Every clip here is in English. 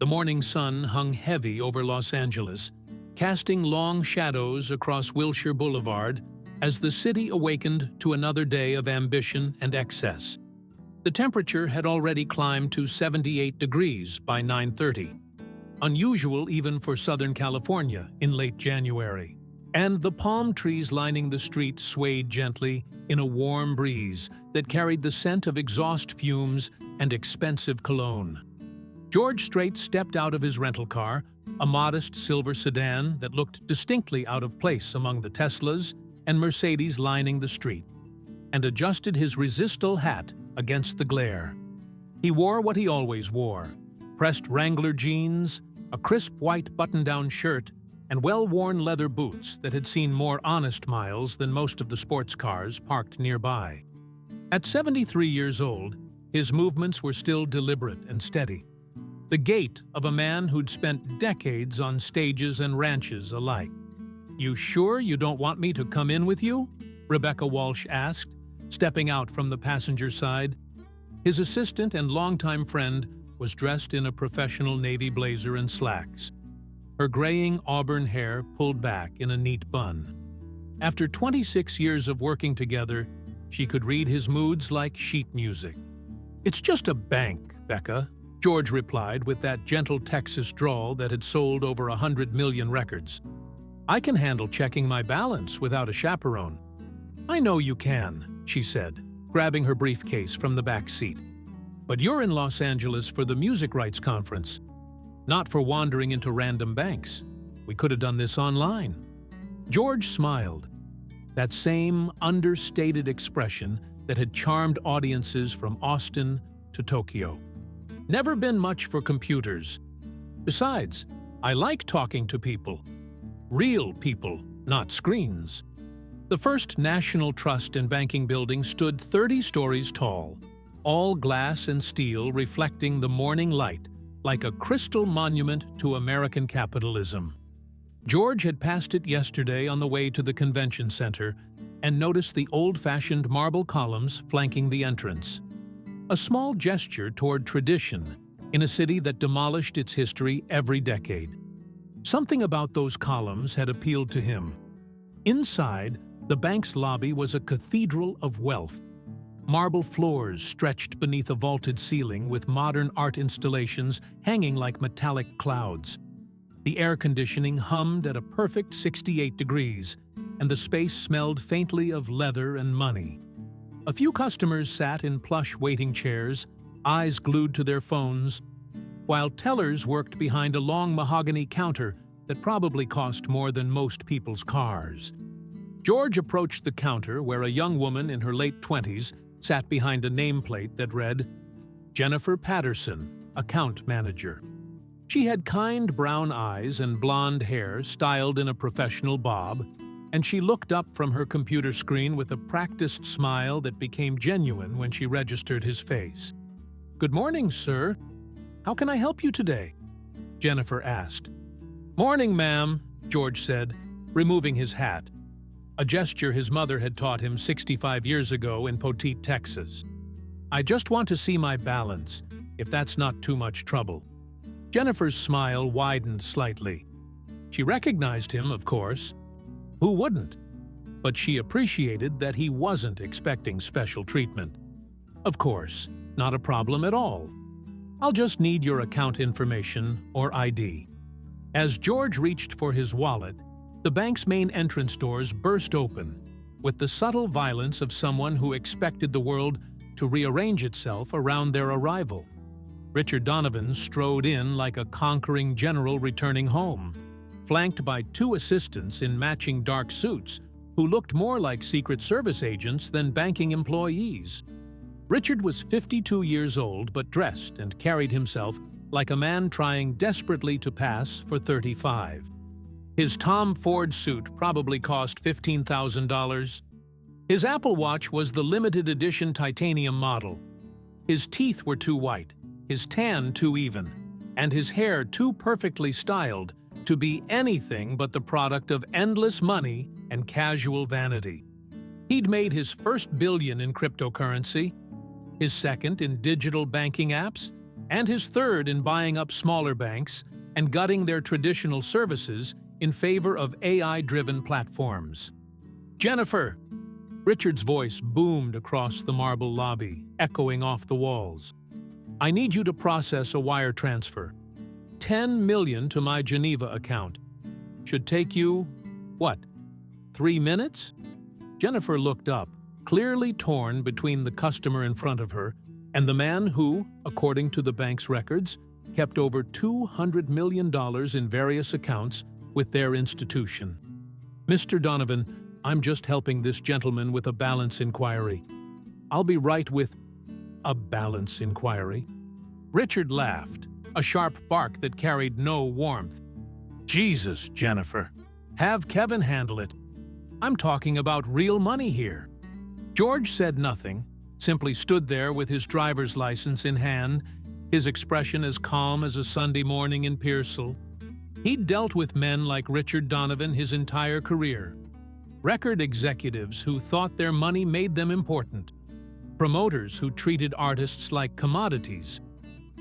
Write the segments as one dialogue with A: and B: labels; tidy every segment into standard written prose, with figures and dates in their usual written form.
A: The morning sun hung heavy over Los Angeles, casting long shadows across Wilshire Boulevard as the city awakened to another day of ambition and excess. The temperature had already climbed to 78 degrees by 9:30, unusual even for Southern California in late January. And the palm trees lining the street swayed gently in a warm breeze that carried the scent of exhaust fumes and expensive cologne. George Strait stepped out of his rental car, a modest silver sedan that looked distinctly out of place among the Teslas and Mercedes lining the street, and adjusted his Resistol hat against the glare. He wore what he always wore: pressed Wrangler jeans, a crisp white button-down shirt, and well-worn leather boots that had seen more honest miles than most of the sports cars parked nearby. At 73 years old, his movements were still deliberate and steady, the gait of a man who'd spent decades on stages and ranches alike. "You sure you don't want me to come in with you?" Rebecca Walsh asked, stepping out from the passenger side. His assistant and longtime friend was dressed in a professional navy blazer and slacks, her graying auburn hair pulled back in a neat bun. After 26 years of working together, she could read his moods like sheet music. "It's just a bank, Becca," George replied with that gentle Texas drawl that had sold over 100 million records. "I can handle checking my balance without a chaperone." "I know you can," she said, grabbing her briefcase from the back seat. "But you're in Los Angeles for the music rights conference, not for wandering into random banks. We could have done this online." George smiled, that same understated expression that had charmed audiences from Austin to Tokyo. "Never been much for computers. Besides, I like talking to people. Real people, not screens." The First National Trust and Banking building stood 30 stories tall, all glass and steel reflecting the morning light like a crystal monument to American capitalism. George had passed it yesterday on the way to the convention center and noticed the old-fashioned marble columns flanking the entrance. A small gesture toward tradition in a city that demolished its history every decade. Something about those columns had appealed to him. Inside, the bank's lobby was a cathedral of wealth. Marble floors stretched beneath a vaulted ceiling with modern art installations hanging like metallic clouds. The air conditioning hummed at a perfect 68 degrees, and the space smelled faintly of leather and money. A few customers sat in plush waiting chairs, eyes glued to their phones, while tellers worked behind a long mahogany counter that probably cost more than most people's cars. George approached the counter where a young woman in her late 20s sat behind a nameplate that read, "Jennifer Patterson, Account Manager." She had kind brown eyes and blonde hair styled in a professional bob, and she looked up from her computer screen with a practiced smile that became genuine when she registered his face. "Good morning, sir. How can I help you today?" Jennifer asked. "Morning, ma'am," George said, removing his hat, a gesture his mother had taught him 65 years ago in Poteet, Texas. "I just want to see my balance, if that's not too much trouble." Jennifer's smile widened slightly. She recognized him, of course. Who wouldn't? But she appreciated that he wasn't expecting special treatment. "Of course, not a problem at all. I'll just need your account information or ID." As George reached for his wallet, the bank's main entrance doors burst open, with the subtle violence of someone who expected the world to rearrange itself around their arrival. Richard Donovan strode in like a conquering general returning home, flanked by two assistants in matching dark suits who looked more like Secret Service agents than banking employees. Richard was 52 years old but dressed and carried himself like a man trying desperately to pass for 35. His Tom Ford suit probably cost $15,000. His Apple Watch was the limited edition titanium model. His teeth were too white, his tan too even, and his hair too perfectly styled to be anything but the product of endless money and casual vanity. He'd made his first billion in cryptocurrency, his second in digital banking apps, and his third in buying up smaller banks and gutting their traditional services in favor of AI-driven platforms. "Jennifer!" Richard's voice boomed across the marble lobby, echoing off the walls. "I need you to process a wire transfer. 10 million to my Geneva account. Should take you, what, 3 minutes?" Jennifer looked up, clearly torn between the customer in front of her and the man who, according to the bank's records, kept over $200 million in various accounts with their institution. "Mr. Donovan, I'm just helping this gentleman with a balance inquiry. I'll be right with—" "A balance inquiry?" Richard laughed, a sharp bark that carried no warmth. "Jesus, Jennifer. Have Kevin handle it. I'm talking about real money here." George said nothing, simply stood there with his driver's license in hand, his expression as calm as a Sunday morning in Pearsall. He'd dealt with men like Richard Donovan his entire career. Record executives who thought their money made them important. Promoters who treated artists like commodities.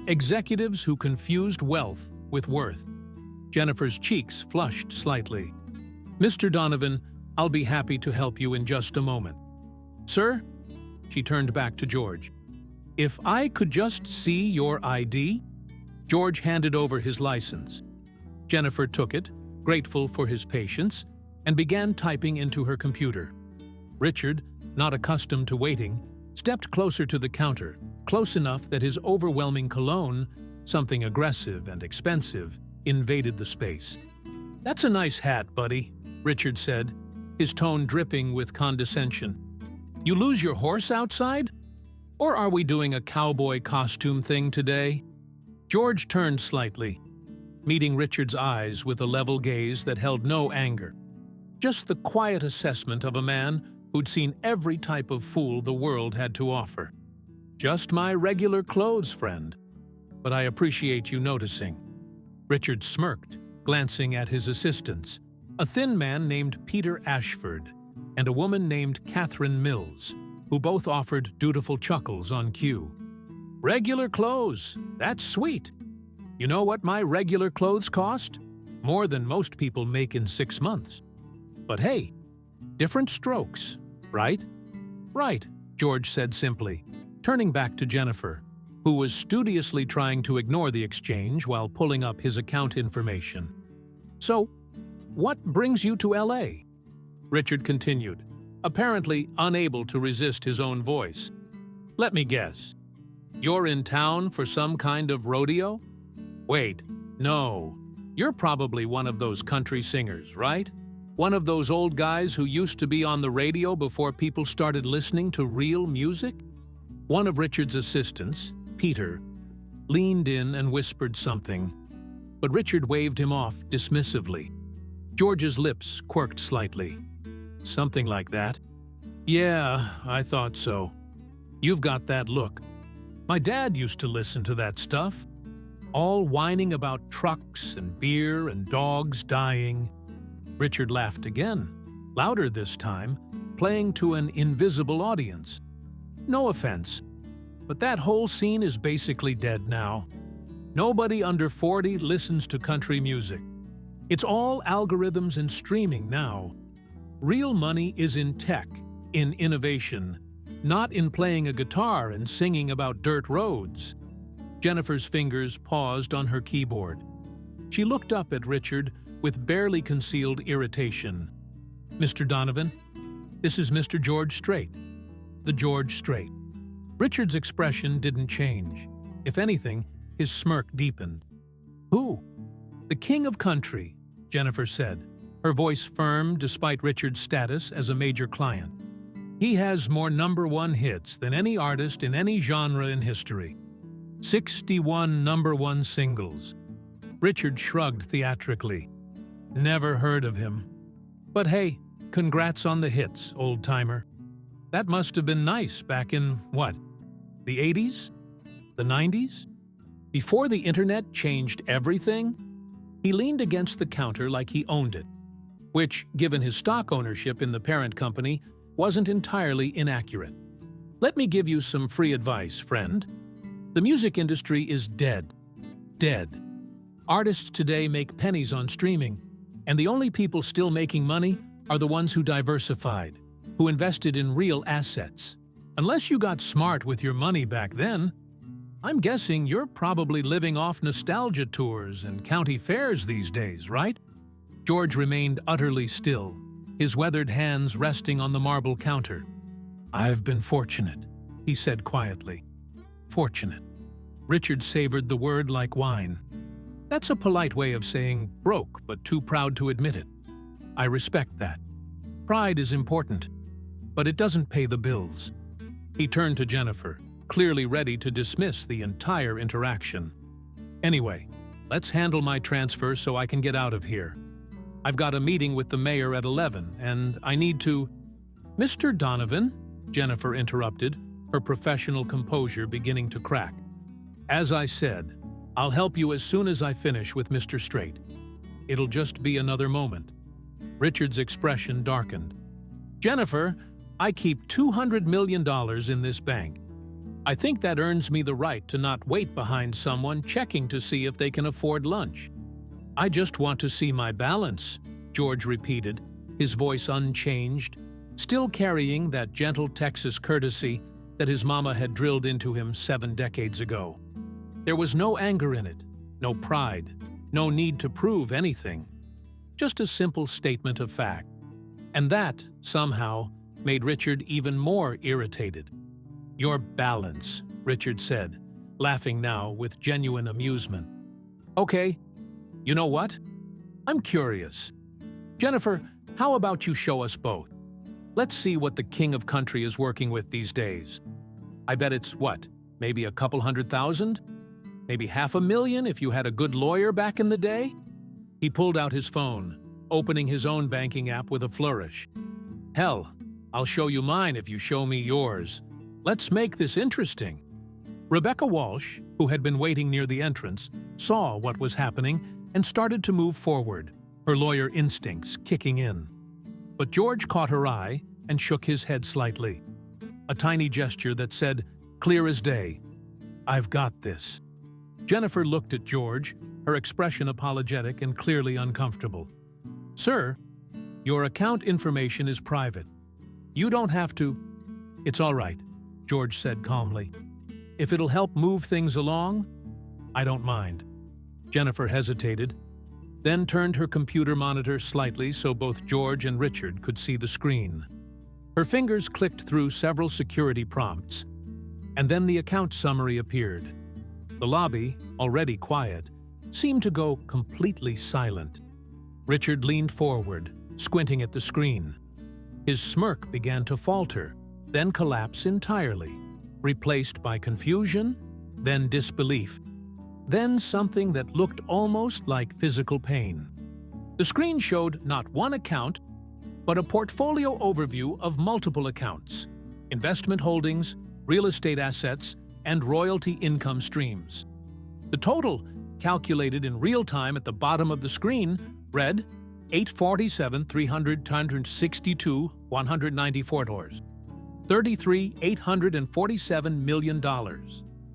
A: Executives who confused wealth with worth. Jennifer's cheeks flushed slightly. "Mr. Donovan, I'll be happy to help you in just a moment." "Sir?" She turned back to George. "If I could just see your ID?" George handed over his license. Jennifer took it, grateful for his patience, and began typing into her computer. Richard, not accustomed to waiting, stepped closer to the counter, close enough that his overwhelming cologne, something aggressive and expensive, invaded the space. "That's a nice hat, buddy," Richard said, his tone dripping with condescension. "You lose your horse outside? Or are we doing a cowboy costume thing today?" George turned slightly, meeting Richard's eyes with a level gaze that held no anger. Just the quiet assessment of a man who'd seen every type of fool the world had to offer. "Just my regular clothes, friend. But I appreciate you noticing." Richard smirked, glancing at his assistants, a thin man named Peter Ashford and a woman named Catherine Mills, who both offered dutiful chuckles on cue. "Regular clothes, that's sweet. You know what my regular clothes cost? More than most people make in 6 months. But hey, different strokes, right?" "Right," George said simply, turning back to Jennifer, who was studiously trying to ignore the exchange while pulling up his account information. "So, what brings you to LA?" Richard continued, apparently unable to resist his own voice. "Let me guess. You're in town for some kind of rodeo? Wait, no. You're probably one of those country singers, right? One of those old guys who used to be on the radio before people started listening to real music?" One of Richard's assistants, Peter, leaned in and whispered something, but Richard waved him off dismissively. George's lips quirked slightly. "Something like that. Yeah, I thought so. You've got that look. My dad used to listen to that stuff. All whining about trucks and beer and dogs dying." Richard laughed again, louder this time, playing to an invisible audience. "No offense, but that whole scene is basically dead now. Nobody under 40 listens to country music. It's all algorithms and streaming now. Real money is in tech, in innovation, not in playing a guitar and singing about dirt roads." Jennifer's fingers paused on her keyboard. She looked up at Richard with barely concealed irritation. "Mr. Donovan, this is Mr. George Strait. The George Strait." Richard's expression didn't change. If anything, his smirk deepened. "Who?" "The king of country," Jennifer said, her voice firm despite Richard's status as a major client. "He has more #1 hits than any artist in any genre in history. 61 #1 singles." Richard shrugged theatrically. "Never heard of him. But hey, congrats on the hits, old-timer. That must have been nice back in, what, the 80s? The 90s? Before the internet changed everything?" He leaned against the counter like he owned it, which, given his stock ownership in the parent company, wasn't entirely inaccurate. "Let me give you some free advice, friend. The music industry is dead. Dead. Artists today make pennies on streaming, and the only people still making money are the ones who diversified, who invested in real assets. Unless you got smart with your money back then, I'm guessing you're probably living off nostalgia tours and county fairs these days, right? George remained utterly still, his weathered hands resting on the marble counter. "I've been fortunate," he said quietly. Fortunate. Richard savored the word like wine. That's a polite way of saying broke, but too proud to admit it. I respect that. Pride is important, but it doesn't pay the bills. He turned to Jennifer, clearly ready to dismiss the entire interaction. "Anyway, let's handle my transfer so I can get out of here. I've got a meeting with the mayor at 11, and I need to—" "Mr. Donovan," Jennifer interrupted, her professional composure beginning to crack. "As I said, I'll help you as soon as I finish with Mr. Straight. It'll just be another moment." Richard's expression darkened. "Jennifer, I keep $200 million in this bank. I think that earns me the right to not wait behind someone checking to see if they can afford lunch." "I just want to see my balance," George repeated, his voice unchanged, still carrying that gentle Texas courtesy that his mama had drilled into him 7 decades ago. There was no anger in it, no pride, no need to prove anything. Just a simple statement of fact. And that, somehow, made Richard even more irritated. "Your balance," Richard said, laughing now with genuine amusement. "Okay, you know what? I'm curious. Jennifer, how about you show us both? Let's see what the king of country is working with these days. I bet it's, what, maybe a couple 100,000? Maybe $500,000 if you had a good lawyer back in the day?" He pulled out his phone, opening his own banking app with a flourish. "Hell, I'll show you mine if you show me yours. Let's make this interesting." Rebecca Walsh, who had been waiting near the entrance, saw what was happening and started to move forward, her lawyer instincts kicking in. But George caught her eye and shook his head slightly. A tiny gesture that said, clear as day, "I've got this." Jennifer looked at George, her expression apologetic and clearly uncomfortable. "Sir, your account information is private. You don't have to—" "It's all right," George said calmly. "If it'll help move things along, I don't mind." Jennifer hesitated, then turned her computer monitor slightly so both George and Richard could see the screen. Her fingers clicked through several security prompts, and then the account summary appeared. The lobby, already quiet, seemed to go completely silent. Richard leaned forward, squinting at the screen. His smirk began to falter, then collapse entirely, replaced by confusion, then disbelief, then something that looked almost like physical pain. The screen showed not one account, but a portfolio overview of multiple accounts, investment holdings, real estate assets, and royalty income streams. The total, calculated in real time at the bottom of the screen, read $847,362,194, $33,847 million.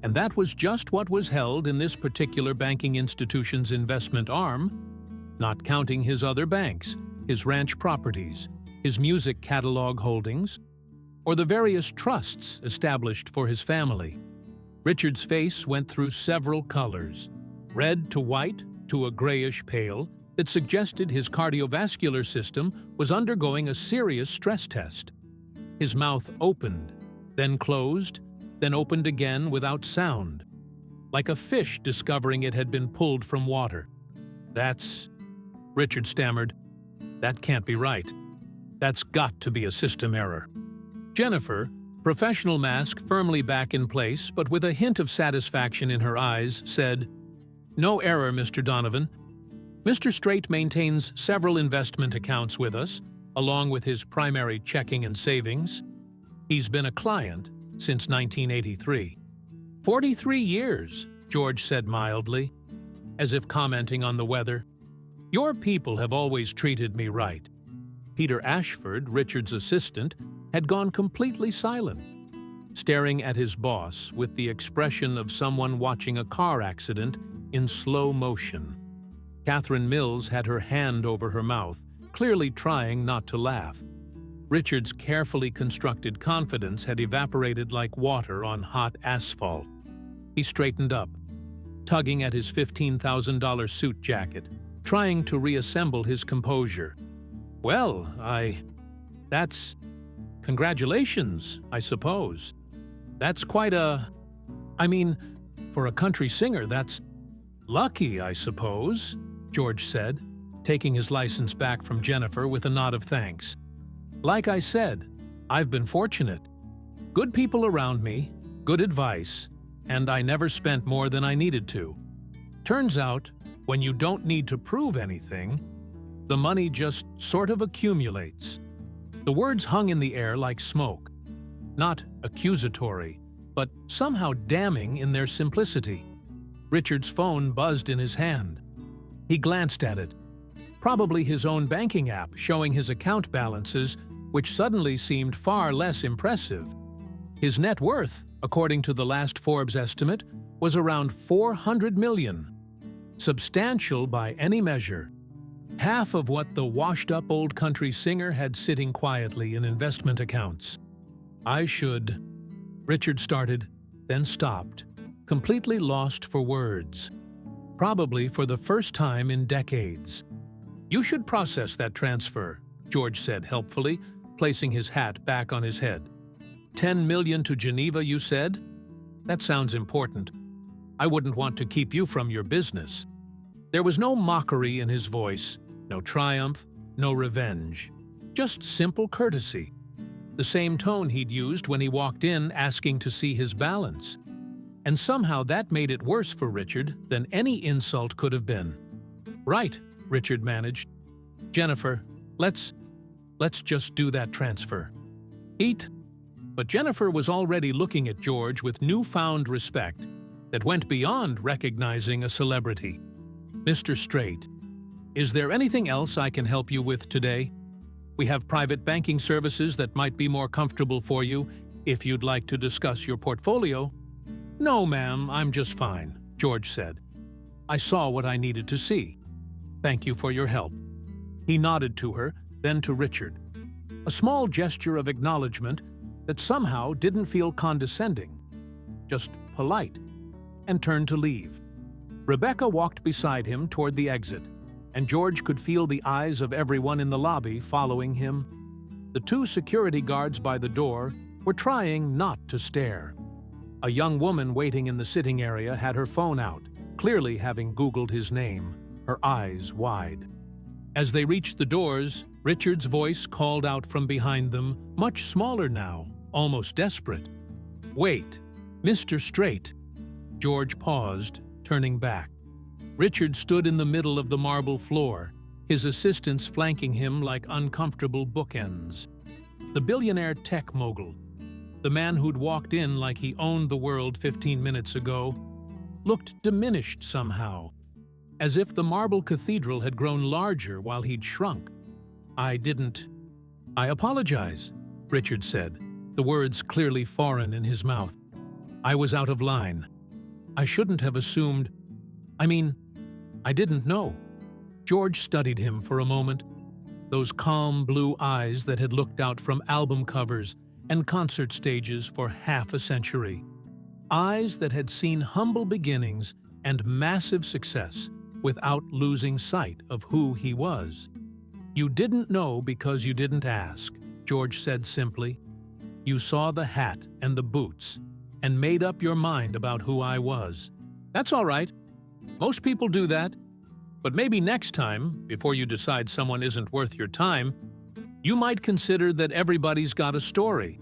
A: And that was just what was held in this particular banking institution's investment arm, not counting his other banks, his ranch properties, his music catalog holdings, or the various trusts established for his family. Richard's face went through several colors, red to white to a grayish pale, that suggested his cardiovascular system was undergoing a serious stress test. His mouth opened, then closed, then opened again without sound, like a fish discovering it had been pulled from water. "That's—" Richard stammered. "That can't be right. That's got to be a system error." Jennifer, professional mask firmly back in place but with a hint of satisfaction in her eyes, said, "No error, Mr. Donovan. Mr. Straight maintains several investment accounts with us, along with his primary checking and savings. He's been a client since 1983. 43 years, George said mildly, as if commenting on the weather. "Your people have always treated me right." Peter Ashford, Richard's assistant, had gone completely silent. staring at his boss with the expression of someone watching a car accident in slow motion. Catherine Mills had her hand over her mouth, clearly trying not to laugh. Richard's carefully constructed confidence had evaporated like water on hot asphalt. He straightened up, tugging at his $15,000 suit jacket, trying to reassemble his composure. "Well, that's... congratulations, I suppose. That's quite a... for a country singer, that's lucky, I suppose," George said, taking his license back from Jennifer with a nod of thanks. "Like I said, I've been fortunate. Good people around me, good advice, and I never spent more than I needed to. Turns out, when you don't need to prove anything, the money just sort of accumulates." The words hung in the air like smoke, not accusatory, but somehow damning in their simplicity. Richard's phone buzzed in his hand. He glanced at it, probably his own banking app showing his account balances, which suddenly seemed far less impressive. His net worth, according to the last Forbes estimate, was around $400 million. Substantial by any measure. Half of what the washed-up old country singer had sitting quietly in investment accounts. Richard started, then stopped, completely lost for words. Probably for the first time in decades. "You should process that transfer," George said helpfully, placing his hat back on his head. $10 million to Geneva, you said? That sounds important. I wouldn't want to keep you from your business." There was no mockery in his voice, no triumph, no revenge. Just simple courtesy. The same tone he'd used when he walked in asking to see his balance. And somehow that made it worse for Richard than any insult could have been. "Right," Richard managed. "Jennifer, let's just do that transfer." "Eat." But Jennifer was already looking at George with newfound respect that went beyond recognizing a celebrity. "Mr. Straight, is there anything else I can help you with today? We have private banking services that might be more comfortable for you if you'd like to discuss your portfolio." "No, ma'am, I'm just fine," George said. "I saw what I needed to see. Thank you for your help." He nodded to her, then to Richard. A small gesture of acknowledgement that somehow didn't feel condescending, just polite, and turned to leave. Rebecca walked beside him toward the exit, and George could feel the eyes of everyone in the lobby following him. The two security guards by the door were trying not to stare. A young woman waiting in the sitting area had her phone out, clearly having Googled his name, her eyes wide. As they reached the doors, Richard's voice called out from behind them, much smaller now, almost desperate. "Wait, Mr. Straight." George paused, turning back. Richard stood in the middle of the marble floor, his assistants flanking him like uncomfortable bookends. The billionaire tech mogul, the man who'd walked in like he owned the world 15 minutes ago, looked diminished somehow, as if the marble cathedral had grown larger while he'd shrunk. "I apologize," Richard said, the words clearly foreign in his mouth. "I was out of line. I shouldn't have assumed... I didn't know." George studied him for a moment, those calm blue eyes that had looked out from album covers and concert stages for half a century. Eyes that had seen humble beginnings and massive success without losing sight of who he was. "You didn't know because you didn't ask," George said simply. "You saw the hat and the boots and made up your mind about who I was. That's all right. Most people do that. But maybe next time, before you decide someone isn't worth your time, you might consider that everybody's got a story,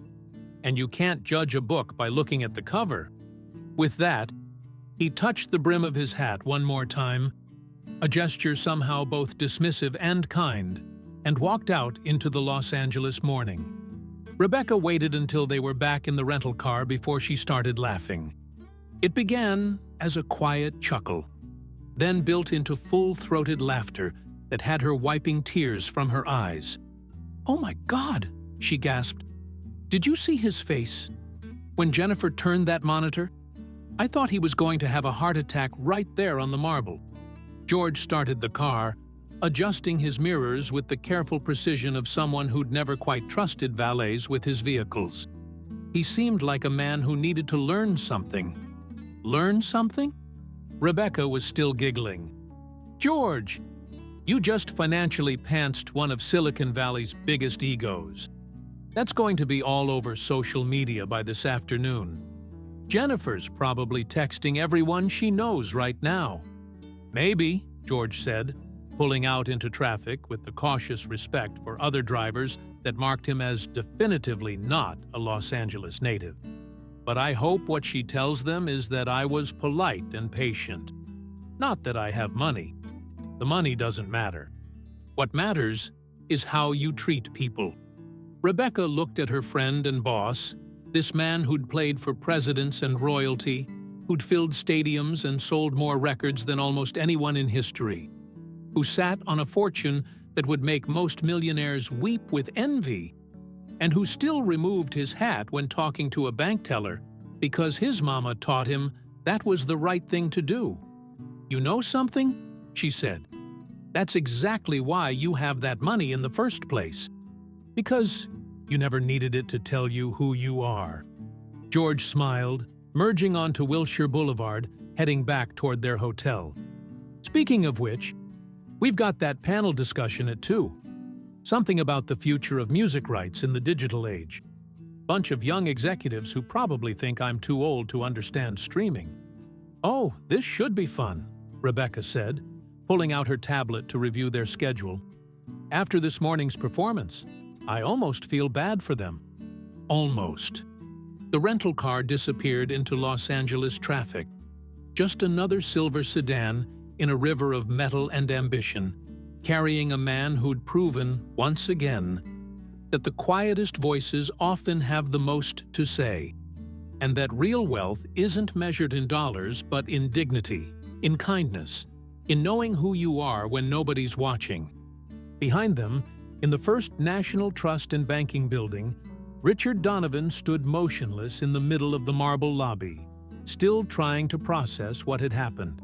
A: and you can't judge a book by looking at the cover." With that, he touched the brim of his hat one more time, a gesture somehow both dismissive and kind, and walked out into the Los Angeles morning. Rebecca waited until they were back in the rental car before she started laughing. It began as a quiet chuckle, then built into full-throated laughter that had her wiping tears from her eyes. "Oh my God!" she gasped. "Did you see his face? When Jennifer turned that monitor, I thought he was going to have a heart attack right there on the marble. George started the car, adjusting his mirrors with the careful precision of someone who'd never quite trusted valets with his vehicles. He seemed like a man who needed to learn something. Learn something? Rebecca was still giggling. "George, you just financially pantsed one of Silicon Valley's biggest egos. That's going to be all over social media by this afternoon. Jennifer's probably texting everyone she knows right now." "Maybe," George said, pulling out into traffic with the cautious respect for other drivers that marked him as definitively not a Los Angeles native. "But I hope what she tells them is that I was polite and patient. Not that I have money. The money doesn't matter. What matters is how you treat people." Rebecca looked at her friend and boss, this man who'd played for presidents and royalty, who'd filled stadiums and sold more records than almost anyone in history, who sat on a fortune that would make most millionaires weep with envy, and who still removed his hat when talking to a bank teller because his mama taught him that was the right thing to do. "You know something?" she said. "That's exactly why you have that money in the first place. Because you never needed it to tell you who you are." George smiled, merging onto Wilshire Boulevard, heading back toward their hotel. "Speaking of which, we've got that panel discussion at 2. Something about the future of music rights in the digital age. Bunch of young executives who probably think I'm too old to understand streaming." "Oh, this should be fun," Rebecca said, pulling out her tablet to review their schedule. "After this morning's performance, I almost feel bad for them." Almost. The rental car disappeared into Los Angeles traffic. Just another silver sedan in a river of metal and ambition, carrying a man who'd proven, once again, that the quietest voices often have the most to say, and that real wealth isn't measured in dollars but in dignity, in kindness, in knowing who you are when nobody's watching. Behind them, in the First National Trust and Banking Building, Richard Donovan stood motionless in the middle of the marble lobby, still trying to process what had happened.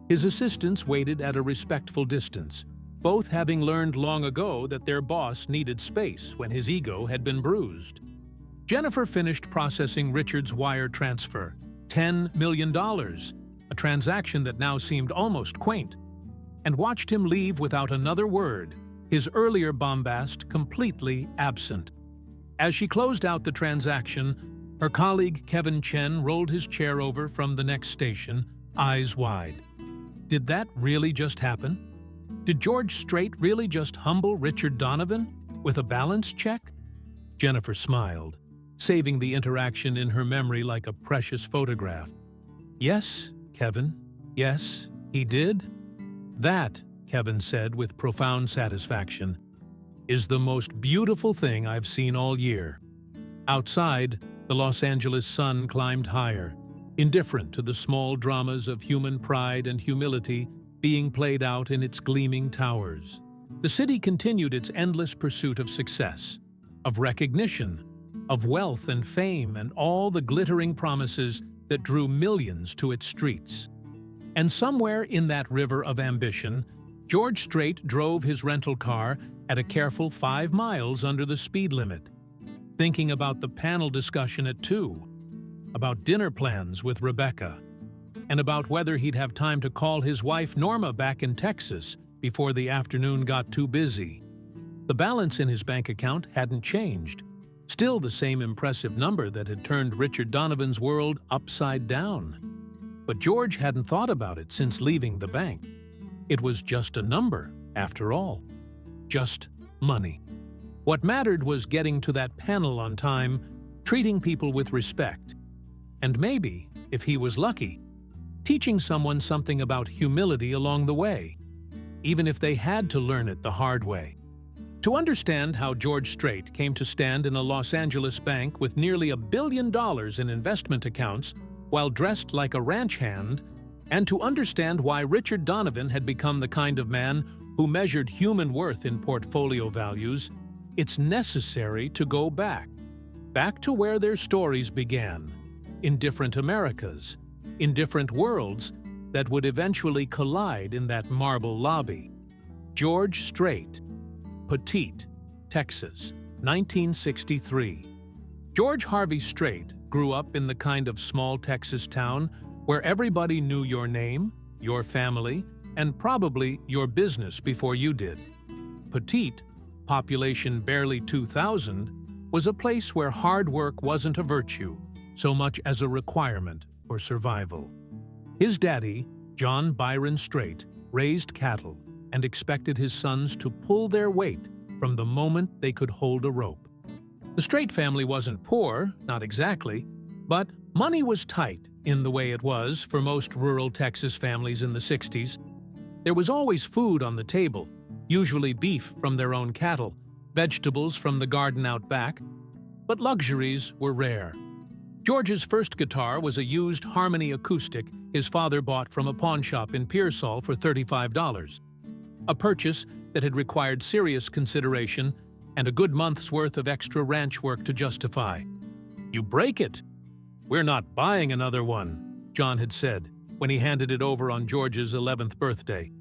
A: His assistants waited at a respectful distance, both having learned long ago that their boss needed space when his ego had been bruised. Jennifer finished processing Richard's wire transfer, $10 million, a transaction that now seemed almost quaint, and watched him leave without another word, his earlier bombast completely absent. As she closed out the transaction, her colleague Kevin Chen rolled his chair over from the next station, eyes wide. Did that really just happen? Did George Strait really just humble Richard Donovan with a balance check? Jennifer smiled, saving the interaction in her memory like a precious photograph. "Yes, Kevin. Yes, he did." "That," Kevin said with profound satisfaction, "is the most beautiful thing I've seen all year." Outside, the Los Angeles sun climbed higher, indifferent to the small dramas of human pride and humility being played out in its gleaming towers. The city continued its endless pursuit of success, of recognition, of wealth and fame and all the glittering promises that drew millions to its streets. And somewhere in that river of ambition, George Strait drove his rental car at a careful 5 miles under the speed limit, thinking about the panel discussion at 2, about dinner plans with Rebecca, and about whether he'd have time to call his wife Norma back in Texas before the afternoon got too busy. The balance in his bank account hadn't changed, still the same impressive number that had turned Richard Donovan's world upside down. But George hadn't thought about it since leaving the bank. It was just a number, after all. Just money. What mattered was getting to that panel on time, treating people with respect, and maybe, if he was lucky, teaching someone something about humility along the way, even if they had to learn it the hard way. To understand how George Strait came to stand in a Los Angeles bank with nearly $1 billion in investment accounts while dressed like a ranch hand, and to understand why Richard Donovan had become the kind of man who measured human worth in portfolio values, it's necessary to go back. back to where their stories began, in different Americas, in different worlds that would eventually collide in that marble lobby. George Strait, Petite, Texas, 1963. George Harvey Strait grew up in the kind of small Texas town where everybody knew your name, your family, and probably your business before you did. Petite, population barely 2,000, was a place where hard work wasn't a virtue so much as a requirement for survival. His daddy, John Byron Strait, raised cattle and expected his sons to pull their weight from the moment they could hold a rope. The Strait family wasn't poor, not exactly, but money was tight in the way it was for most rural Texas families in the 60s. There was always food on the table, usually beef from their own cattle, vegetables from the garden out back, but luxuries were rare. George's first guitar was a used Harmony acoustic his father bought from a pawn shop in Pearsall for $35, a purchase that had required serious consideration and a good month's worth of extra ranch work to justify. "You break it. We're not buying another one," John had said when he handed it over on George's 11th birthday.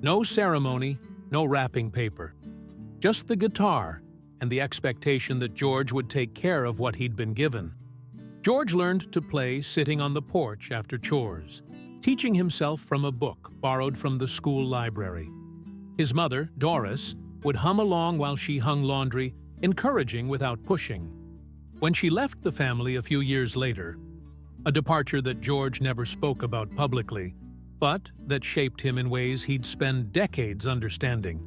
A: No ceremony, no wrapping paper. Just the guitar and the expectation that George would take care of what he'd been given. George learned to play sitting on the porch after chores, teaching himself from a book borrowed from the school library. His mother, Doris, would hum along while she hung laundry, encouraging without pushing. When she left the family a few years later, a departure that George never spoke about publicly, but that shaped him in ways he'd spend decades understanding.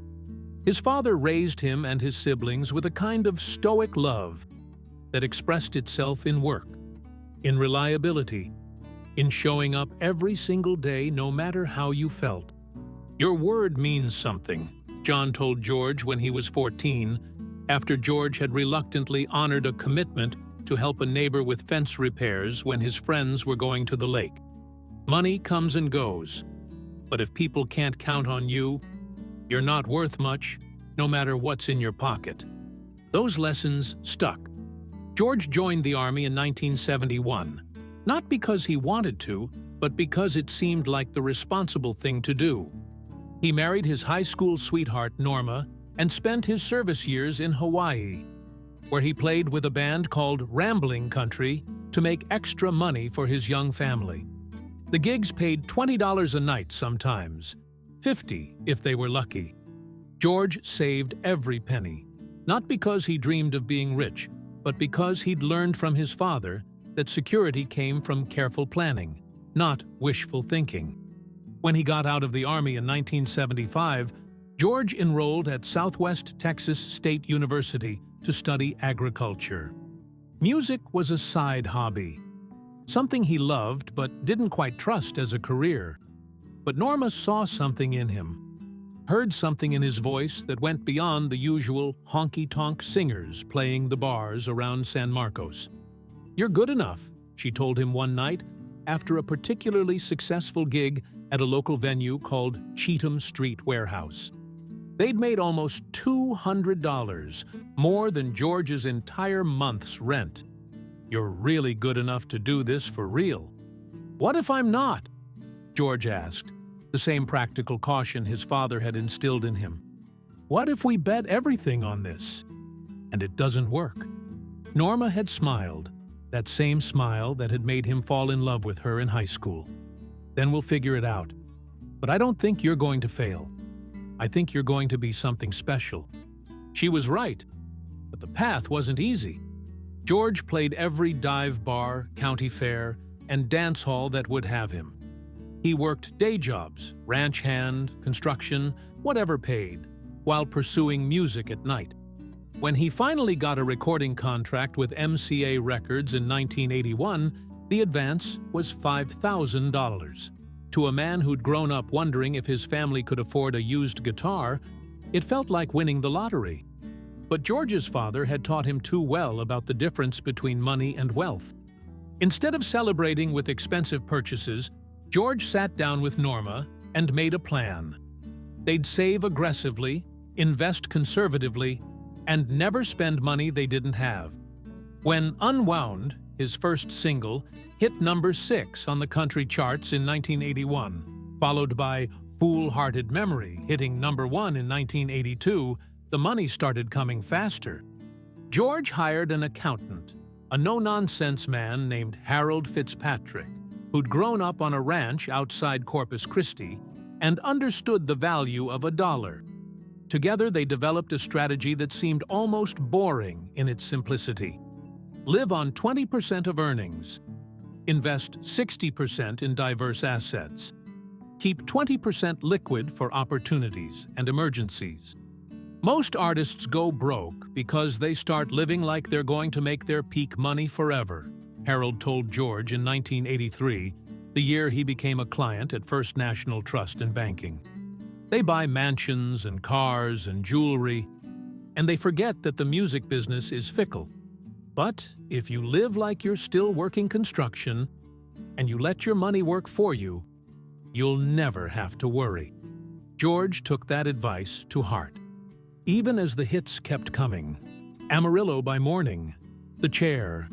A: His father raised him and his siblings with a kind of stoic love that expressed itself in work, in reliability, in showing up every single day no matter how you felt. "Your word means something," John told George when he was 14, after George had reluctantly honored a commitment to help a neighbor with fence repairs when his friends were going to the lake. "Money comes and goes, but if people can't count on you, you're not worth much, no matter what's in your pocket." Those lessons stuck. George joined the Army in 1971, not because he wanted to, but because it seemed like the responsible thing to do. He married his high school sweetheart, Norma, and spent his service years in Hawaii, where he played with a band called Rambling Country to make extra money for his young family. The gigs paid $20 a night sometimes, $50 if they were lucky. George saved every penny, not because he dreamed of being rich, but because he'd learned from his father that security came from careful planning, not wishful thinking. When he got out of the Army in 1975, George enrolled at Southwest Texas State University to study agriculture. Music was a side hobby, something he loved but didn't quite trust as a career. But Norma saw something in him, heard something in his voice that went beyond the usual honky-tonk singers playing the bars around San Marcos. "You're good enough," she told him one night after a particularly successful gig at a local venue called Cheatham Street Warehouse. They'd made almost $200, more than George's entire month's rent. "You're really good enough to do this for real." "What if I'm not?" George asked, the same practical caution his father had instilled in him. "What if we bet everything on this, and it doesn't work?" Norma had smiled, that same smile that had made him fall in love with her in high school. "Then we'll figure it out. But I don't think you're going to fail. I think you're going to be something special." She was right, but the path wasn't easy. George played every dive bar, county fair, and dance hall that would have him. He worked day jobs, ranch hand, construction, whatever paid, while pursuing music at night. When he finally got a recording contract with MCA Records in 1981, the advance was $5,000. To a man who'd grown up wondering if his family could afford a used guitar, it felt like winning the lottery. But George's father had taught him too well about the difference between money and wealth. Instead of celebrating with expensive purchases, George sat down with Norma and made a plan. They'd save aggressively, invest conservatively, and never spend money they didn't have. When Unwound, his first single, hit number 6 on the country charts in 1981, followed by Fool-Hearted Memory hitting number 1 in 1982, the money started coming faster. George hired an accountant, a no-nonsense man named Harold Fitzpatrick, who'd grown up on a ranch outside Corpus Christi and understood the value of $1. Together, they developed a strategy that seemed almost boring in its simplicity. Live on 20% of earnings. Invest 60% in diverse assets. Keep 20% liquid for opportunities and emergencies. Most artists go broke because they start living like they're going to make their peak money forever, Harold told George in 1983, the year he became a client at First National Trust and Banking. They buy mansions and cars and jewelry, and they forget that the music business is fickle. But if you live like you're still working construction and you let your money work for you, you'll never have to worry. George took that advice to heart. Even as the hits kept coming, Amarillo by Morning, The Chair,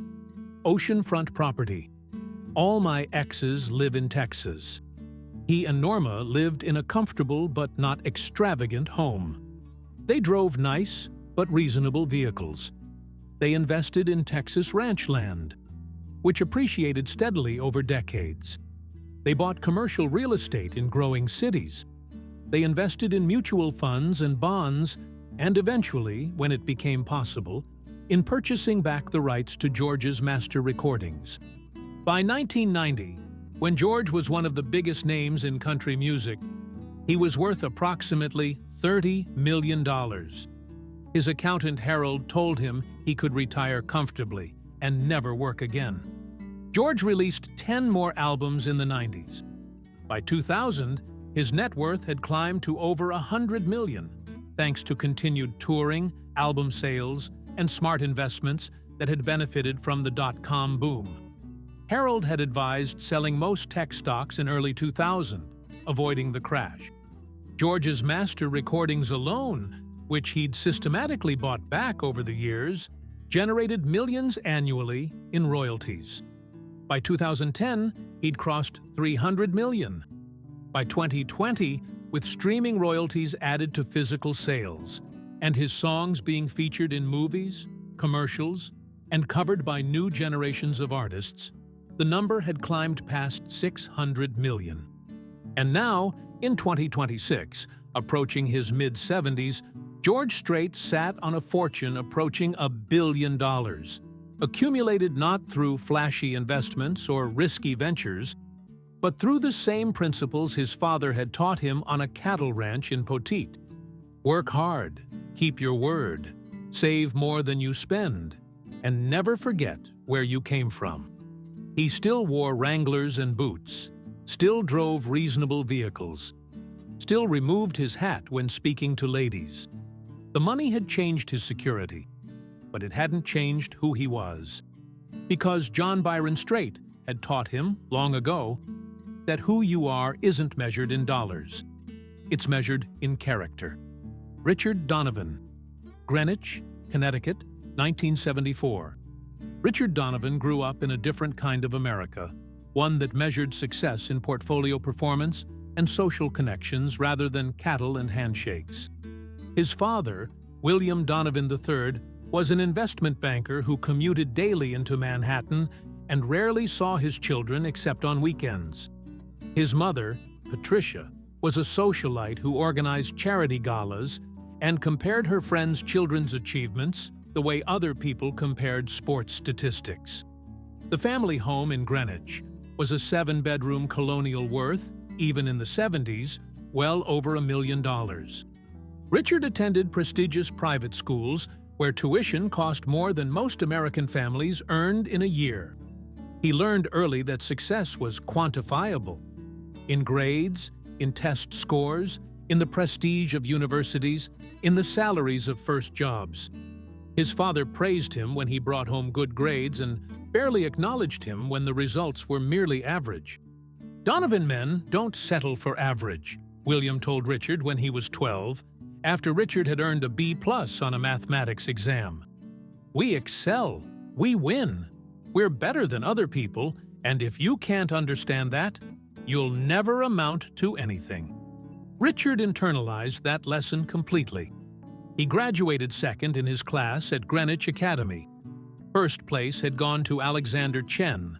A: Oceanfront Property, All My Exes Live in Texas. He and Norma lived in a comfortable but not extravagant home. They drove nice but reasonable vehicles. They invested in Texas ranch land, which appreciated steadily over decades. They bought commercial real estate in growing cities. They invested in mutual funds and bonds, and eventually, when it became possible, in purchasing back the rights to George's master recordings. By 1990, when George was one of the biggest names in country music, he was worth approximately $30 million. His accountant Harold told him he could retire comfortably and never work again. George released 10 more albums in the 90s. By 2000, his net worth had climbed to over $100 million, thanks to continued touring, album sales, and smart investments that had benefited from the dot-com boom. Harold had advised selling most tech stocks in early 2000, avoiding the crash. George's master recordings alone, which he'd systematically bought back over the years, generated millions annually in royalties. By 2010, he'd crossed $300 million. By 2020, with streaming royalties added to physical sales, and his songs being featured in movies, commercials, and covered by new generations of artists, the number had climbed past $600 million. And now, in 2026, approaching his mid-70s, George Strait sat on a fortune approaching $1 billion, accumulated not through flashy investments or risky ventures, but through the same principles his father had taught him on a cattle ranch in Poteet. Work hard, keep your word, save more than you spend, and never forget where you came from. He still wore Wranglers and boots, still drove reasonable vehicles, still removed his hat when speaking to ladies. The money had changed his security, but it hadn't changed who he was. Because John Byron Strait had taught him, long ago, that who you are isn't measured in dollars. It's measured in character. Richard Donovan, Greenwich, Connecticut, 1974. Richard Donovan grew up in a different kind of America, one that measured success in portfolio performance and social connections rather than cattle and handshakes. His father, William Donovan III, was an investment banker who commuted daily into Manhattan and rarely saw his children except on weekends. His mother, Patricia, was a socialite who organized charity galas and compared her friends' children's achievements the way other people compared sports statistics. The family home in Greenwich was a 7-bedroom colonial worth, even in the 70s, well over $1 million. Richard attended prestigious private schools where tuition cost more than most American families earned in a year. He learned early that success was quantifiable. In grades, in test scores, in the prestige of universities, in the salaries of first jobs. His father praised him when he brought home good grades and barely acknowledged him when the results were merely average. Donovan men don't settle for average, William told Richard when he was 12, after Richard had earned a B+ on a mathematics exam. We excel, We win. We're better than other people, and if you can't understand that, you'll never amount to anything. Richard internalized that lesson completely. He graduated second in his class at Greenwich Academy. First place had gone to Alexander Chen,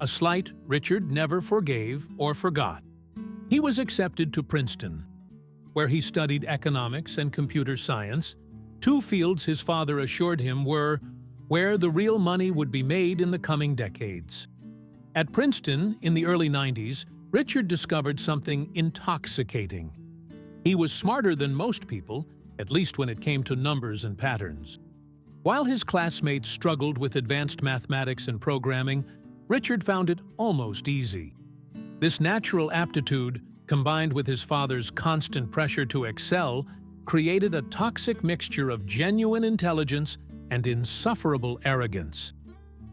A: a slight Richard never forgave or forgot. He was accepted to Princeton, where he studied economics and computer science, two fields his father assured him were where the real money would be made in the coming decades. At Princeton, in the early 90s, Richard discovered something intoxicating. He was smarter than most people, at least when it came to numbers and patterns. While his classmates struggled with advanced mathematics and programming, Richard found it almost easy. This natural aptitude, combined with his father's constant pressure to excel, created a toxic mixture of genuine intelligence and insufferable arrogance.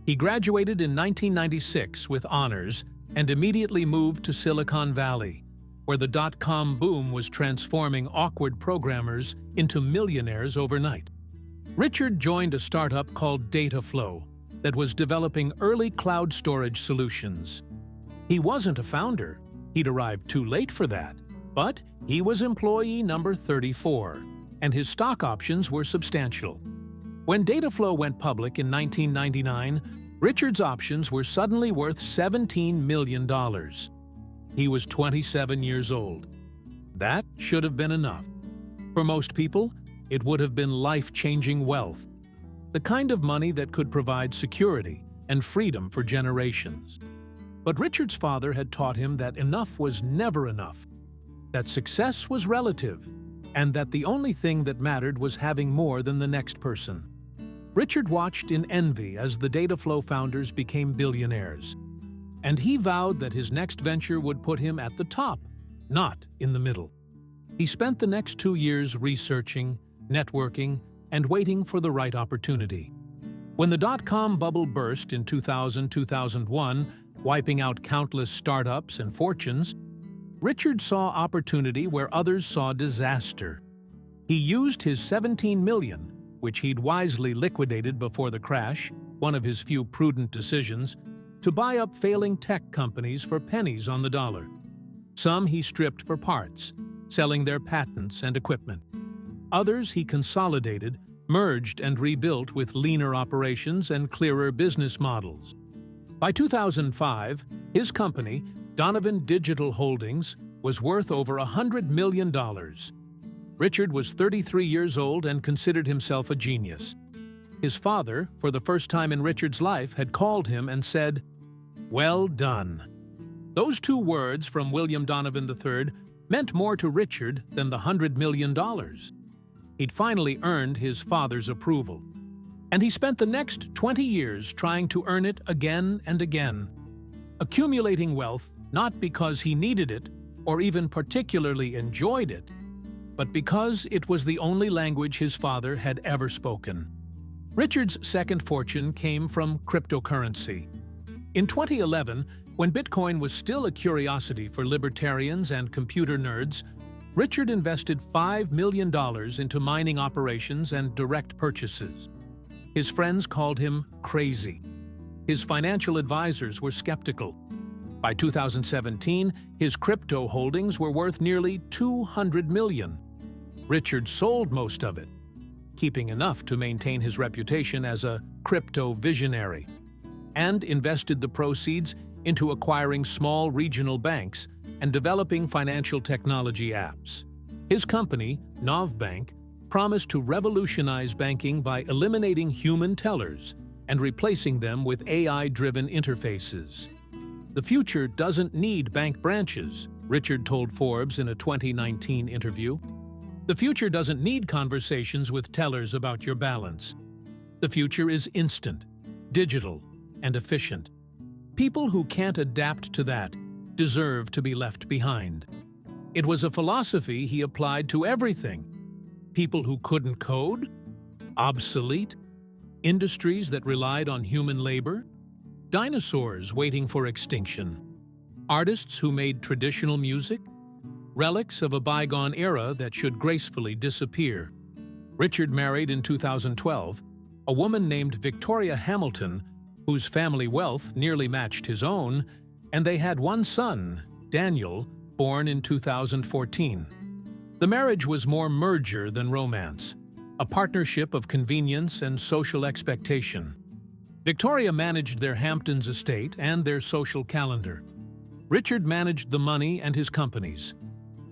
A: He graduated in 1996 with honors and immediately moved to Silicon Valley, where the dot-com boom was transforming awkward programmers into millionaires overnight. Richard joined a startup called Dataflow that was developing early cloud storage solutions. He wasn't a founder. He'd arrived too late for that, but he was employee number 34, and his stock options were substantial. When Dataflow went public in 1999, Richard's options were suddenly worth $17 million. He was 27 years old. That should have been enough. For most people, it would have been life-changing wealth, the kind of money that could provide security and freedom for generations. But Richard's father had taught him that enough was never enough, that success was relative, and that the only thing that mattered was having more than the next person. Richard watched in envy as the Dataflow founders became billionaires, and he vowed that his next venture would put him at the top, not in the middle. He spent the next 2 years researching, networking, and waiting for the right opportunity. When the dot-com bubble burst in 2000-2001, wiping out countless startups and fortunes, Richard saw opportunity where others saw disaster. He used his $17 million, which he'd wisely liquidated before the crash, one of his few prudent decisions, to buy up failing tech companies for pennies on the dollar. Some he stripped for parts, selling their patents and equipment. Others he consolidated, merged and rebuilt with leaner operations and clearer business models. By 2005, his company, Donovan Digital Holdings, was worth over $100 million. Richard was 33 years old and considered himself a genius. His father, for the first time in Richard's life, had called him and said, "Well done." Those two words from William Donovan III meant more to Richard than the $100 million. He'd finally earned his father's approval. And he spent the next 20 years trying to earn it again and again, accumulating wealth not because he needed it or even particularly enjoyed it, but because it was the only language his father had ever spoken. Richard's second fortune came from cryptocurrency. In 2011, when Bitcoin was still a curiosity for libertarians and computer nerds, Richard invested $5 million into mining operations and direct purchases. His friends called him crazy. His financial advisors were skeptical. By 2017, his crypto holdings were worth nearly $200 million. Richard sold most of it, keeping enough to maintain his reputation as a crypto visionary, and invested the proceeds into acquiring small regional banks and developing financial technology apps. His company, Novbank, promised to revolutionize banking by eliminating human tellers and replacing them with AI-driven interfaces. "The future doesn't need bank branches," Richard told Forbes in a 2019 interview. "The future doesn't need conversations with tellers about your balance. The future is instant, digital, and efficient. People who can't adapt to that deserve to be left behind." It was a philosophy he applied to everything. People who couldn't code? Obsolete? Industries that relied on human labor? Dinosaurs waiting for extinction? Artists who made traditional music? Relics of a bygone era that should gracefully disappear. Richard married in 2012, a woman named Victoria Hamilton, whose family wealth nearly matched his own, and they had one son, Daniel, born in 2014. The marriage was more merger than romance, a partnership of convenience and social expectation. Victoria managed their Hamptons estate and their social calendar. Richard managed the money and his companies.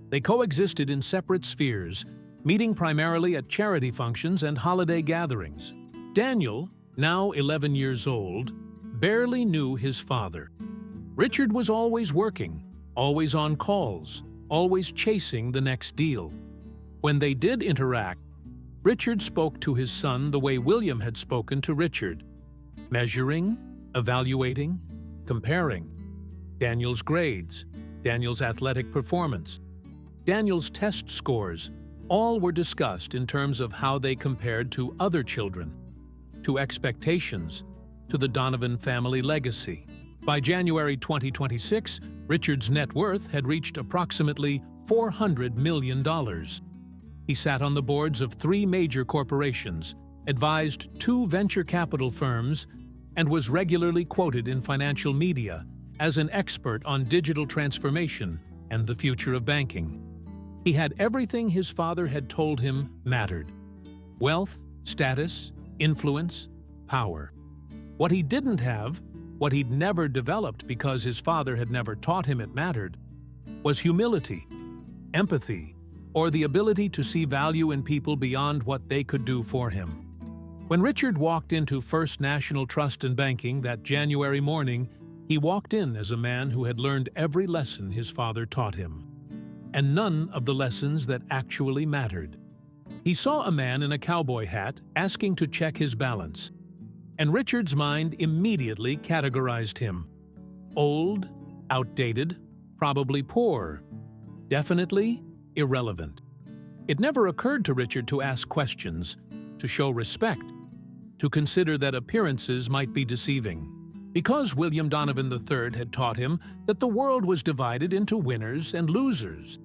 A: They coexisted in separate spheres, meeting primarily at charity functions and holiday gatherings. Daniel, now 11 years old, barely knew his father. Richard was always working, always on calls, always chasing the next deal. When they did interact, Richard spoke to his son the way William had spoken to Richard, measuring, evaluating, comparing. Daniel's grades, Daniel's athletic performance, Daniel's test scores, all were discussed in terms of how they compared to other children, to expectations, to the Donovan family legacy. By January 2026, Richard's net worth had reached approximately $400 million. He sat on the boards of 3 major corporations, advised 2 venture capital firms, and was regularly quoted in financial media as an expert on digital transformation and the future of banking. He had everything his father had told him mattered: wealth, status, influence, power. What he didn't have, what he'd never developed because his father had never taught him it mattered, was humility, empathy, or the ability to see value in people beyond what they could do for him. When Richard walked into First National Trust and Banking that January morning, he walked in as a man who had learned every lesson his father taught him, and none of the lessons that actually mattered. He saw a man in a cowboy hat asking to check his balance, and Richard's mind immediately categorized him: old, outdated, probably poor, definitely irrelevant. It never occurred to Richard to ask questions, to show respect, to consider that appearances might be deceiving. Because William Donovan III had taught him that the world was divided into winners and losers,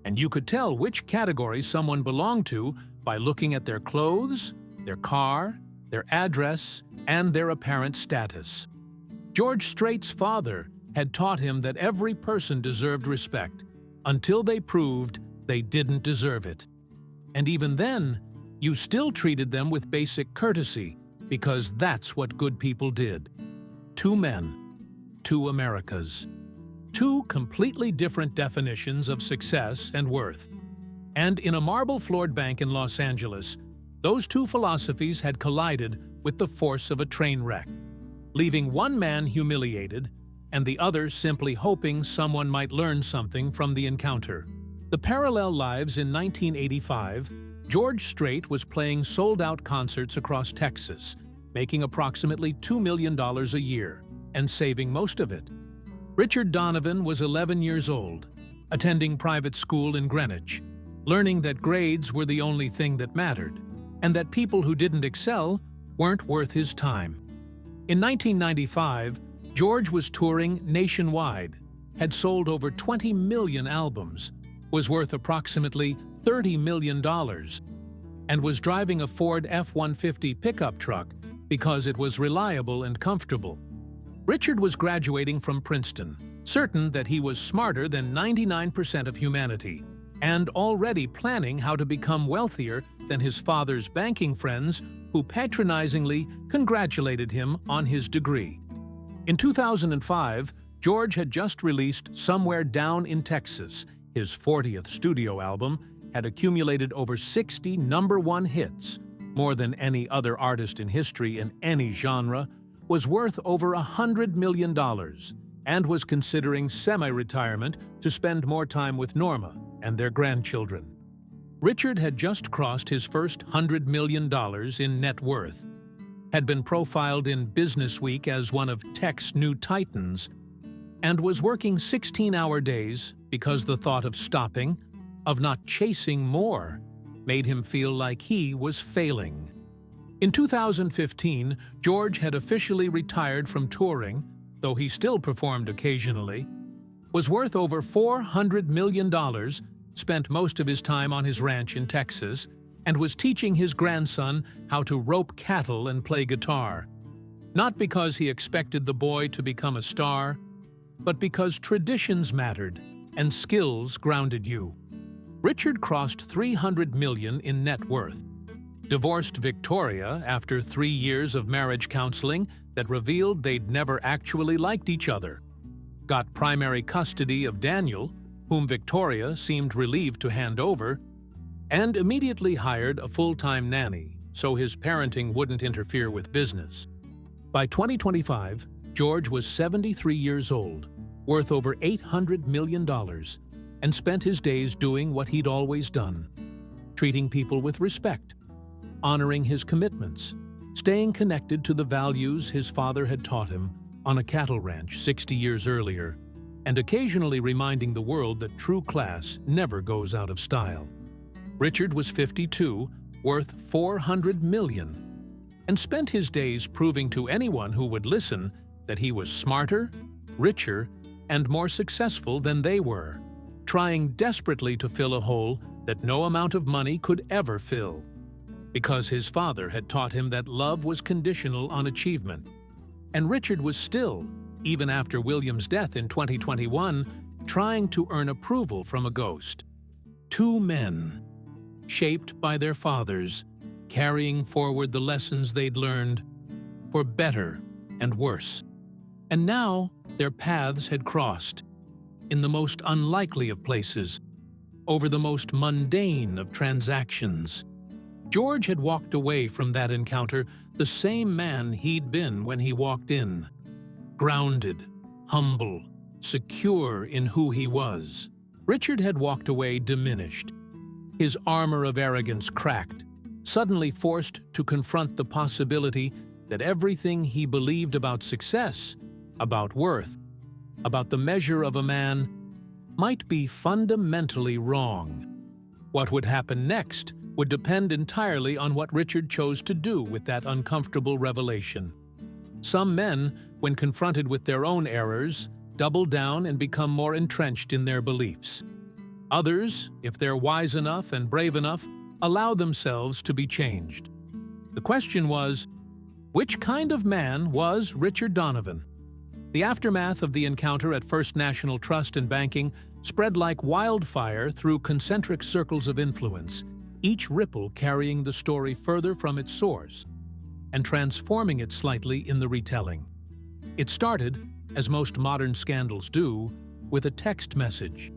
A: and you could tell which category someone belonged to by looking at their clothes, their car, their address, and their apparent status. George Strait's father had taught him that every person deserved respect until they proved they didn't deserve it. And even then, you still treated them with basic courtesy because that's what good people did. 2 men, 2 Americas. 2 completely different definitions of success and worth. And in a marble-floored bank in Los Angeles, those 2 philosophies had collided with the force of a train wreck, leaving one man humiliated and the other simply hoping someone might learn something from the encounter. The parallel lives in 1985, George Strait was playing sold-out concerts across Texas, making approximately $2 million a year, and saving most of it. Richard Donovan was 11 years old, attending private school in Greenwich, learning that grades were the only thing that mattered, and that people who didn't excel weren't worth his time. In 1995, George was touring nationwide, had sold over 20 million albums, was worth approximately $30 million, and was driving a Ford F-150 pickup truck because it was reliable and comfortable. Richard was graduating from Princeton, certain that he was smarter than 99% of humanity, and already planning how to become wealthier than his father's banking friends who patronizingly congratulated him on his degree. In 2005, George had just released Somewhere Down in Texas. His 40th studio album had accumulated over 60 #1 hits, more than any other artist in history in any genre, was worth over $100 million, and was considering semi-retirement to spend more time with Norma and their grandchildren. Richard had just crossed his first $100 million in net worth, had been profiled in Business Week as one of tech's new titans, and was working 16-hour days because the thought of stopping, of not chasing more, made him feel like he was failing. In 2015, George had officially retired from touring, though he still performed occasionally, was worth over $400 million, spent most of his time on his ranch in Texas, and was teaching his grandson how to rope cattle and play guitar, not because he expected the boy to become a star, but because traditions mattered and skills grounded you. Richard crossed $300 million in net worth, divorced Victoria after 3 years of marriage counseling that revealed they'd never actually liked each other, got primary custody of Daniel, whom Victoria seemed relieved to hand over, and immediately hired a full-time nanny so his parenting wouldn't interfere with business. By 2025, George was 73 years old, worth over $800 million, and spent his days doing what he'd always done, treating people with respect, honoring his commitments, staying connected to the values his father had taught him on a cattle ranch 60 years earlier, and occasionally reminding the world that true class never goes out of style. Richard was 52, worth $400 million, and spent his days proving to anyone who would listen that he was smarter, richer, and more successful than they were, trying desperately to fill a hole that no amount of money could ever fill, because his father had taught him that love was conditional on achievement. And Richard was still, even after William's death in 2021, trying to earn approval from a ghost. Two men, shaped by their fathers, carrying forward the lessons they'd learned, for better and worse. And now their paths had crossed, in the most unlikely of places, over the most mundane of transactions. George had walked away from that encounter the same man he'd been when he walked in. Grounded, humble, secure in who he was. Richard had walked away diminished, his armor of arrogance cracked, suddenly forced to confront the possibility that everything he believed about success, about worth, about the measure of a man, might be fundamentally wrong. What would happen next would depend entirely on what Richard chose to do with that uncomfortable revelation. Some men, when confronted with their own errors, double down and become more entrenched in their beliefs. Others, if they're wise enough and brave enough, allow themselves to be changed. The question was, which kind of man was Richard Donovan? The aftermath of the encounter at First National Trust and Banking spread like wildfire through concentric circles of influence, each ripple carrying the story further from its source and transforming it slightly in the retelling. It started, as most modern scandals do, with a text message.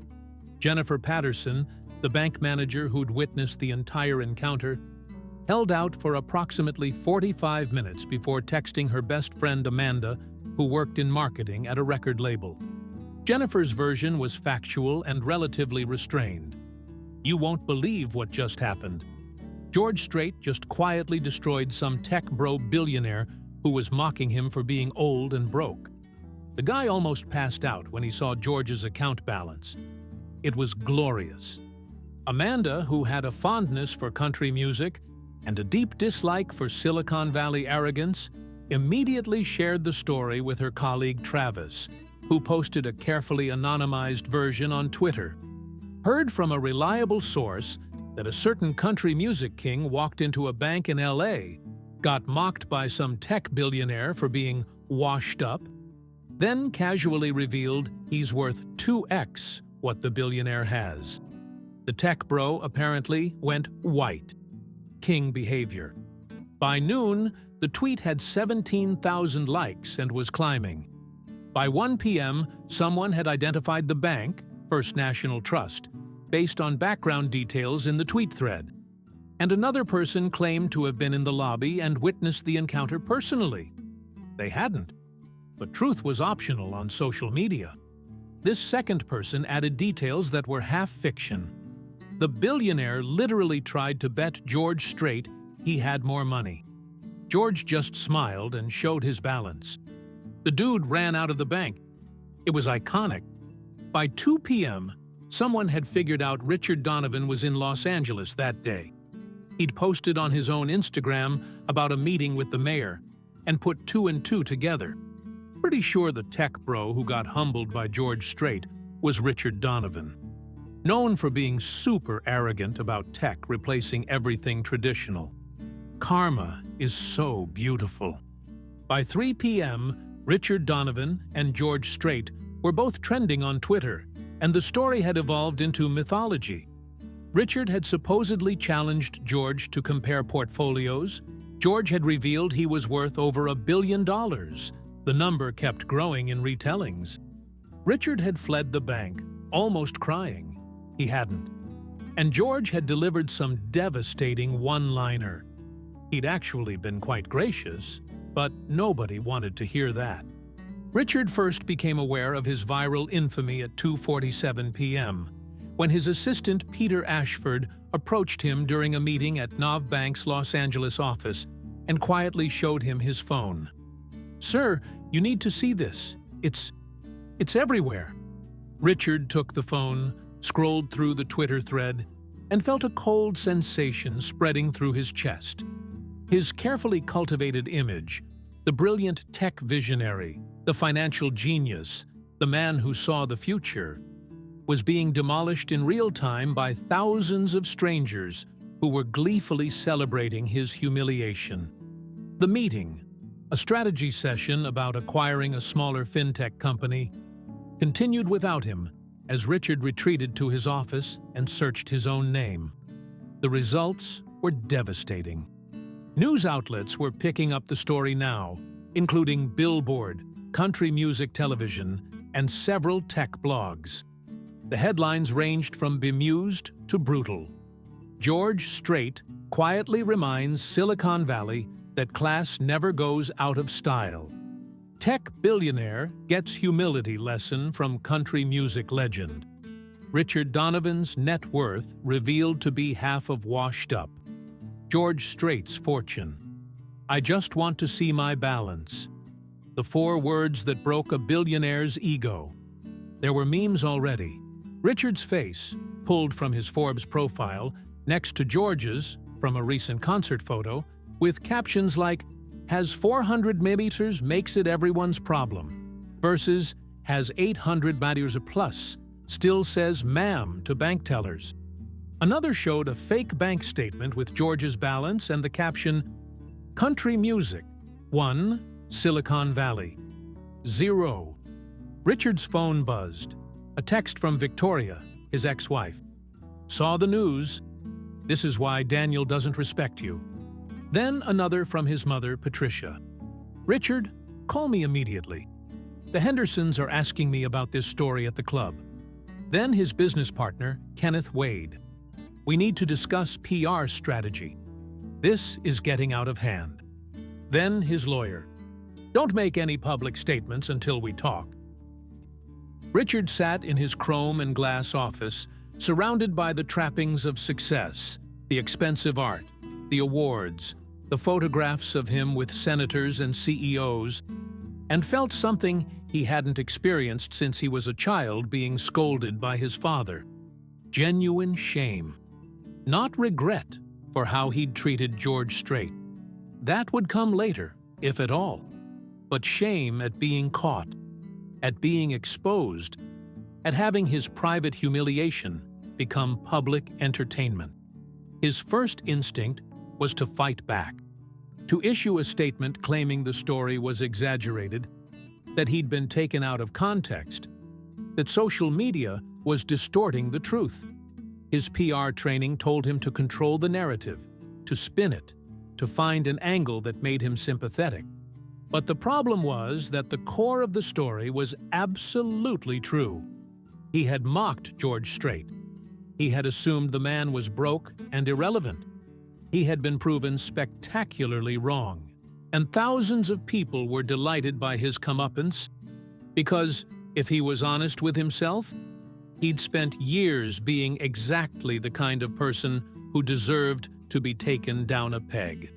A: Jennifer Patterson, the bank manager who'd witnessed the entire encounter, held out for approximately 45 minutes before texting her best friend Amanda, who worked in marketing at a record label. Jennifer's version was factual and relatively restrained. "You won't believe what just happened. George Strait just quietly destroyed some tech bro billionaire who was mocking him for being old and broke. The guy almost passed out when he saw George's account balance. It was glorious." Amanda, who had a fondness for country music and a deep dislike for Silicon Valley arrogance, immediately shared the story with her colleague Travis, who posted a carefully anonymized version on Twitter. Heard from a reliable source that a certain country music king walked into a bank in LA, got mocked by some tech billionaire for being washed up, then casually revealed he's worth 2x what the billionaire has. The tech bro apparently went white. King behavior. By noon, the tweet had 17,000 likes and was climbing. By 1 p.m., someone had identified the bank, First National Trust, based on background details in the tweet thread. And another person claimed to have been in the lobby and witnessed the encounter personally. They hadn't. But truth was optional on social media. This second person added details that were half fiction. The billionaire literally tried to bet George Strait he had more money. George just smiled and showed his balance. The dude ran out of the bank. It was iconic. By 2 p.m., someone had figured out Richard Donovan was in Los Angeles that day. He'd posted on his own Instagram about a meeting with the mayor and put 2 and 2 together. Pretty sure the tech bro who got humbled by George Strait was Richard Donovan. known for being super arrogant about tech replacing everything traditional. Karma is so beautiful. By 3 p.m., Richard Donovan and George Strait were both trending on Twitter, and the story had evolved into mythology. Richard had supposedly challenged George to compare portfolios. George had revealed he was worth over $1 billion. The number kept growing in retellings. Richard had fled the bank, almost crying. He hadn't. And George had delivered some devastating one-liner. He'd actually been quite gracious, but nobody wanted to hear that. Richard first became aware of his viral infamy at 2:47 p.m., when his assistant Peter Ashford approached him during a meeting at Nav Bank's Los Angeles office and quietly showed him his phone. "Sir, you need to see this. It's everywhere." Richard took the phone, scrolled through the Twitter thread, and felt a cold sensation spreading through his chest. His carefully cultivated image, the brilliant tech visionary, the financial genius, the man who saw the future, was being demolished in real time by thousands of strangers who were gleefully celebrating his humiliation. The meeting, a strategy session about acquiring a smaller fintech company, continued without him as Richard retreated to his office and searched his own name. The results were devastating. News outlets were picking up the story now, including Billboard, country music television, and several tech blogs. The headlines ranged from bemused to brutal. George Strait quietly reminds Silicon Valley that class never goes out of style. Tech billionaire gets humility lesson from country music legend. Richard Donovan's net worth revealed to be half of washed up. George Strait's fortune. "I just want to see my balance." The 4 words that broke a billionaire's ego. There were memes already. Richard's face, pulled from his Forbes profile, next to George's, from a recent concert photo, with captions like, "Has 400 millimeters makes it everyone's problem," versus "Has 800 millimeters plus, still says ma'am to bank tellers." Another showed a fake bank statement with George's balance and the caption, "Country music, 1, Silicon Valley, 0. Richard's phone buzzed. A text from Victoria, his ex-wife. "Saw the news. This is why Daniel doesn't respect you." Then another from his mother, Patricia. "Richard, call me immediately. The Hendersons are asking me about this story at the club." Then his business partner, Kenneth Wade. "We need to discuss PR strategy. This is getting out of hand." Then his lawyer. "Don't make any public statements until we talk." Richard sat in his chrome and glass office, surrounded by the trappings of success, the expensive art, the awards, the photographs of him with senators and CEOs, and felt something he hadn't experienced since he was a child being scolded by his father. Genuine shame. Not regret for how he'd treated George Strait. That would come later, if at all. But shame at being caught, at being exposed, at having his private humiliation become public entertainment. His first instinct was to fight back, to issue a statement claiming the story was exaggerated, that he'd been taken out of context, that social media was distorting the truth. His PR training told him to control the narrative, to spin it, to find an angle that made him sympathetic. But the problem was that the core of the story was absolutely true. He had mocked George Strait. He had assumed the man was broke and irrelevant. He had been proven spectacularly wrong. And thousands of people were delighted by his comeuppance because, if he was honest with himself, he'd spent years being exactly the kind of person who deserved to be taken down a peg.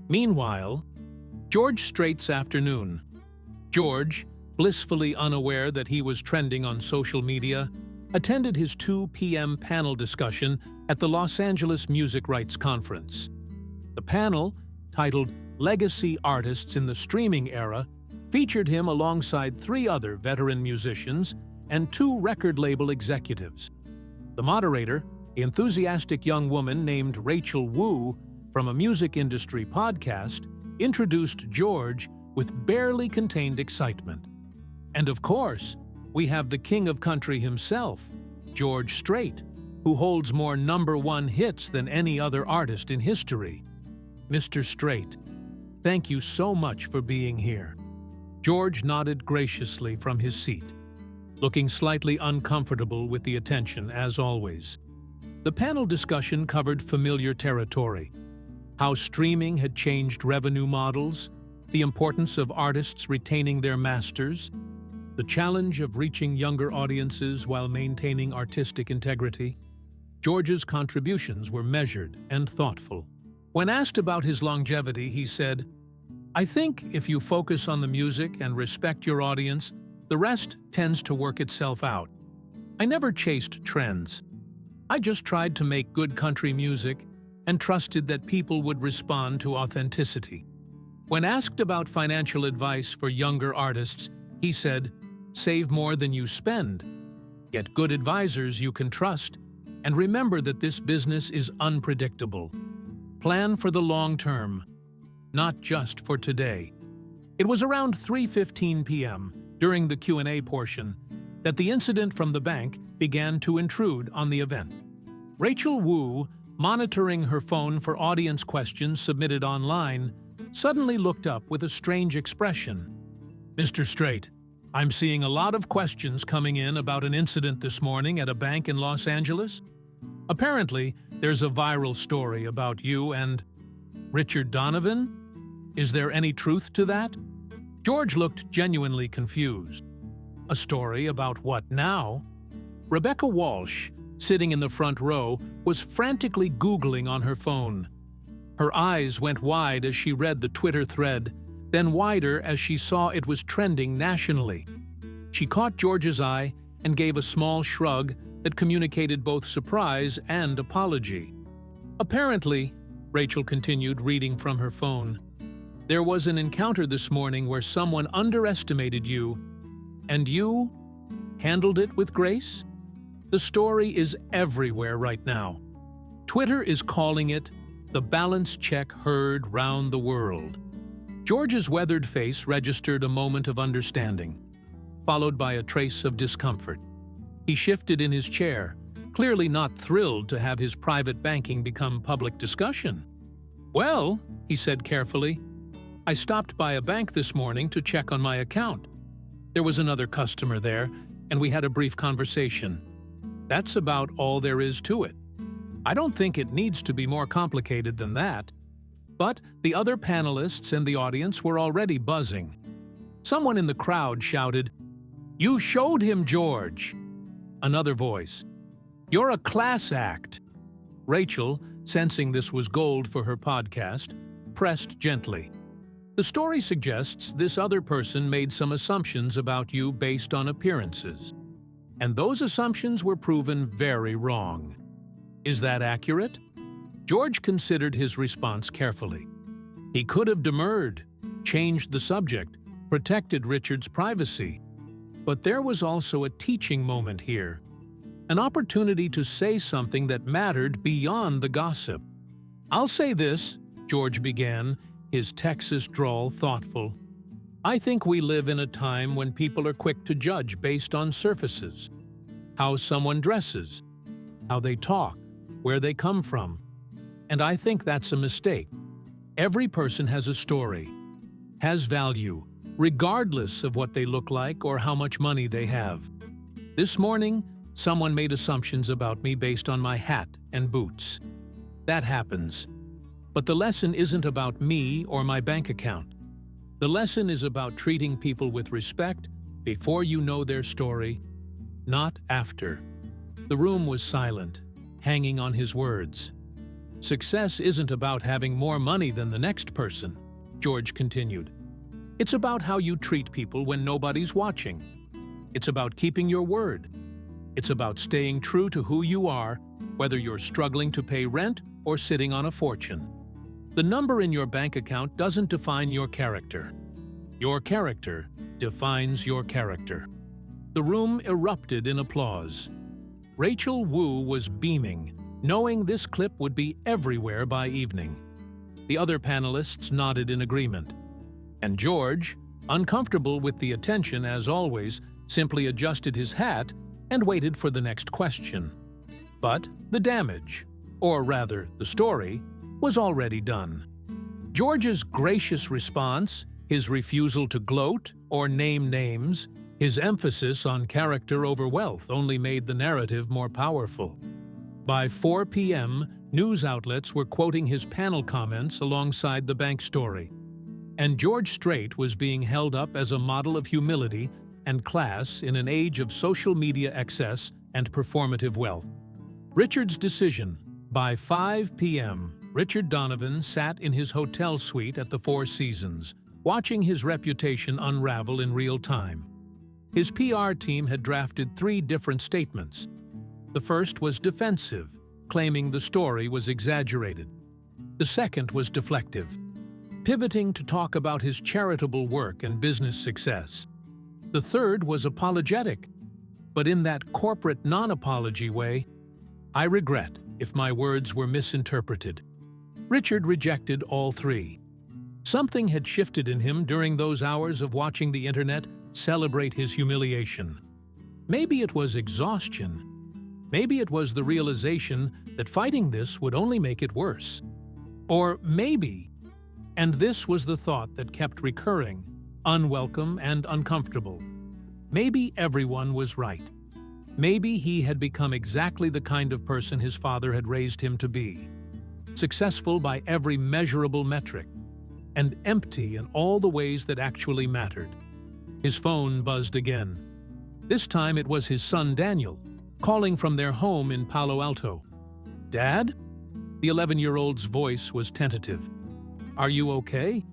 A: Meanwhile, George Strait's afternoon. George, blissfully unaware that he was trending on social media, attended his 2 p.m. panel discussion at the Los Angeles Music Rights Conference. The panel, titled Legacy Artists in the Streaming Era, featured him alongside 3 other veteran musicians and 2 record label executives. The moderator, the enthusiastic young woman named Rachel Wu from a music industry podcast, introduced George with barely contained excitement. And of course, we have the king of country himself, George Strait, who holds more #1 hits than any other artist in history. Mr. Strait, thank you so much for being here. George nodded graciously from his seat, looking slightly uncomfortable with the attention, as always. The panel discussion covered familiar territory: how streaming had changed revenue models, the importance of artists retaining their masters, the challenge of reaching younger audiences while maintaining artistic integrity. George's contributions were measured and thoughtful. When asked about his longevity, he said, "I think if you focus on the music and respect your audience, the rest tends to work itself out. I never chased trends. I just tried to make good country music and trusted that people would respond to authenticity." When asked about financial advice for younger artists, he said, "Save more than you spend. Get good advisors you can trust, and remember that this business is unpredictable. Plan for the long term, not just for today." It was around 3:15 p.m., during the Q&A portion, that the incident from the bank began to intrude on the event. Rachel Wu, monitoring her phone for audience questions submitted online, suddenly looked up with a strange expression. "Mr. Strait, I'm seeing a lot of questions coming in about an incident this morning at a bank in Los Angeles. Apparently, there's a viral story about you and Richard Donovan. Is there any truth to that?" George looked genuinely confused. "A story about what now?" Rebecca Walsh, sitting in the front row, was frantically Googling on her phone. Her eyes went wide as she read the Twitter thread, then wider as she saw it was trending nationally. She caught George's eye and gave a small shrug that communicated both surprise and apology. "Apparently," Rachel continued, reading from her phone, "there was an encounter this morning where someone underestimated you, and you handled it with grace? The story is everywhere right now. Twitter is calling it the balance check heard round the world." George's weathered face registered a moment of understanding, followed by a trace of discomfort. He shifted in his chair, clearly not thrilled to have his private banking become public discussion. "Well," he said carefully, "I stopped by a bank this morning to check on my account. There was another customer there, and we had a brief conversation. That's about all there is to it. I don't think it needs to be more complicated than that." But the other panelists and the audience were already buzzing. Someone in the crowd shouted, "You showed him, George!" Another voice, "You're a class act!" Rachel, sensing this was gold for her podcast, pressed gently. "The story suggests this other person made some assumptions about you based on appearances. And those assumptions were proven very wrong. Is that accurate?" George considered his response carefully. He could have demurred, changed the subject, protected Richard's privacy. But there was also a teaching moment here, an opportunity to say something that mattered beyond the gossip. "I'll say this," George began, his Texas drawl thoughtful. "I think we live in a time when people are quick to judge based on surfaces. How someone dresses, how they talk, where they come from. And I think that's a mistake. Every person has a story, has value, regardless of what they look like or how much money they have. This morning, someone made assumptions about me based on my hat and boots. That happens. But the lesson isn't about me or my bank account. The lesson is about treating people with respect before you know their story, not after." The room was silent, hanging on his words. "Success isn't about having more money than the next person," George continued. "It's about how you treat people when nobody's watching. It's about keeping your word. It's about staying true to who you are, whether you're struggling to pay rent or sitting on a fortune. The number in your bank account doesn't define your character. Your character defines your character." The room erupted in applause. Rachel Wu was beaming, knowing this clip would be everywhere by evening. The other panelists nodded in agreement. And George, uncomfortable with the attention as always, simply adjusted his hat and waited for the next question. But the damage, or rather the story, was already done. George's gracious response, his refusal to gloat or name names, his emphasis on character over wealth only made the narrative more powerful. By 4 p.m., news outlets were quoting his panel comments alongside the bank story. And George Strait was being held up as a model of humility and class in an age of social media excess and performative wealth. Richard's decision. By 5 p.m., Richard Donovan sat in his hotel suite at the Four Seasons, watching his reputation unravel in real time. His PR team had drafted 3 different statements. The first was defensive, claiming the story was exaggerated. The second was deflective, pivoting to talk about his charitable work and business success. The third was apologetic, but in that corporate non-apology way, "I regret if my words were misinterpreted." Richard rejected all 3. Something had shifted in him during those hours of watching the internet celebrate his humiliation. Maybe it was exhaustion. Maybe it was the realization that fighting this would only make it worse. Or maybe, and this was the thought that kept recurring, unwelcome and uncomfortable, maybe everyone was right. Maybe he had become exactly the kind of person his father had raised him to be. Successful by every measurable metric, and empty in all the ways that actually mattered. His phone buzzed again. This time it was his son Daniel, calling from their home in Palo Alto. "Dad?" The 11-year-old's voice was tentative. "Are you okay?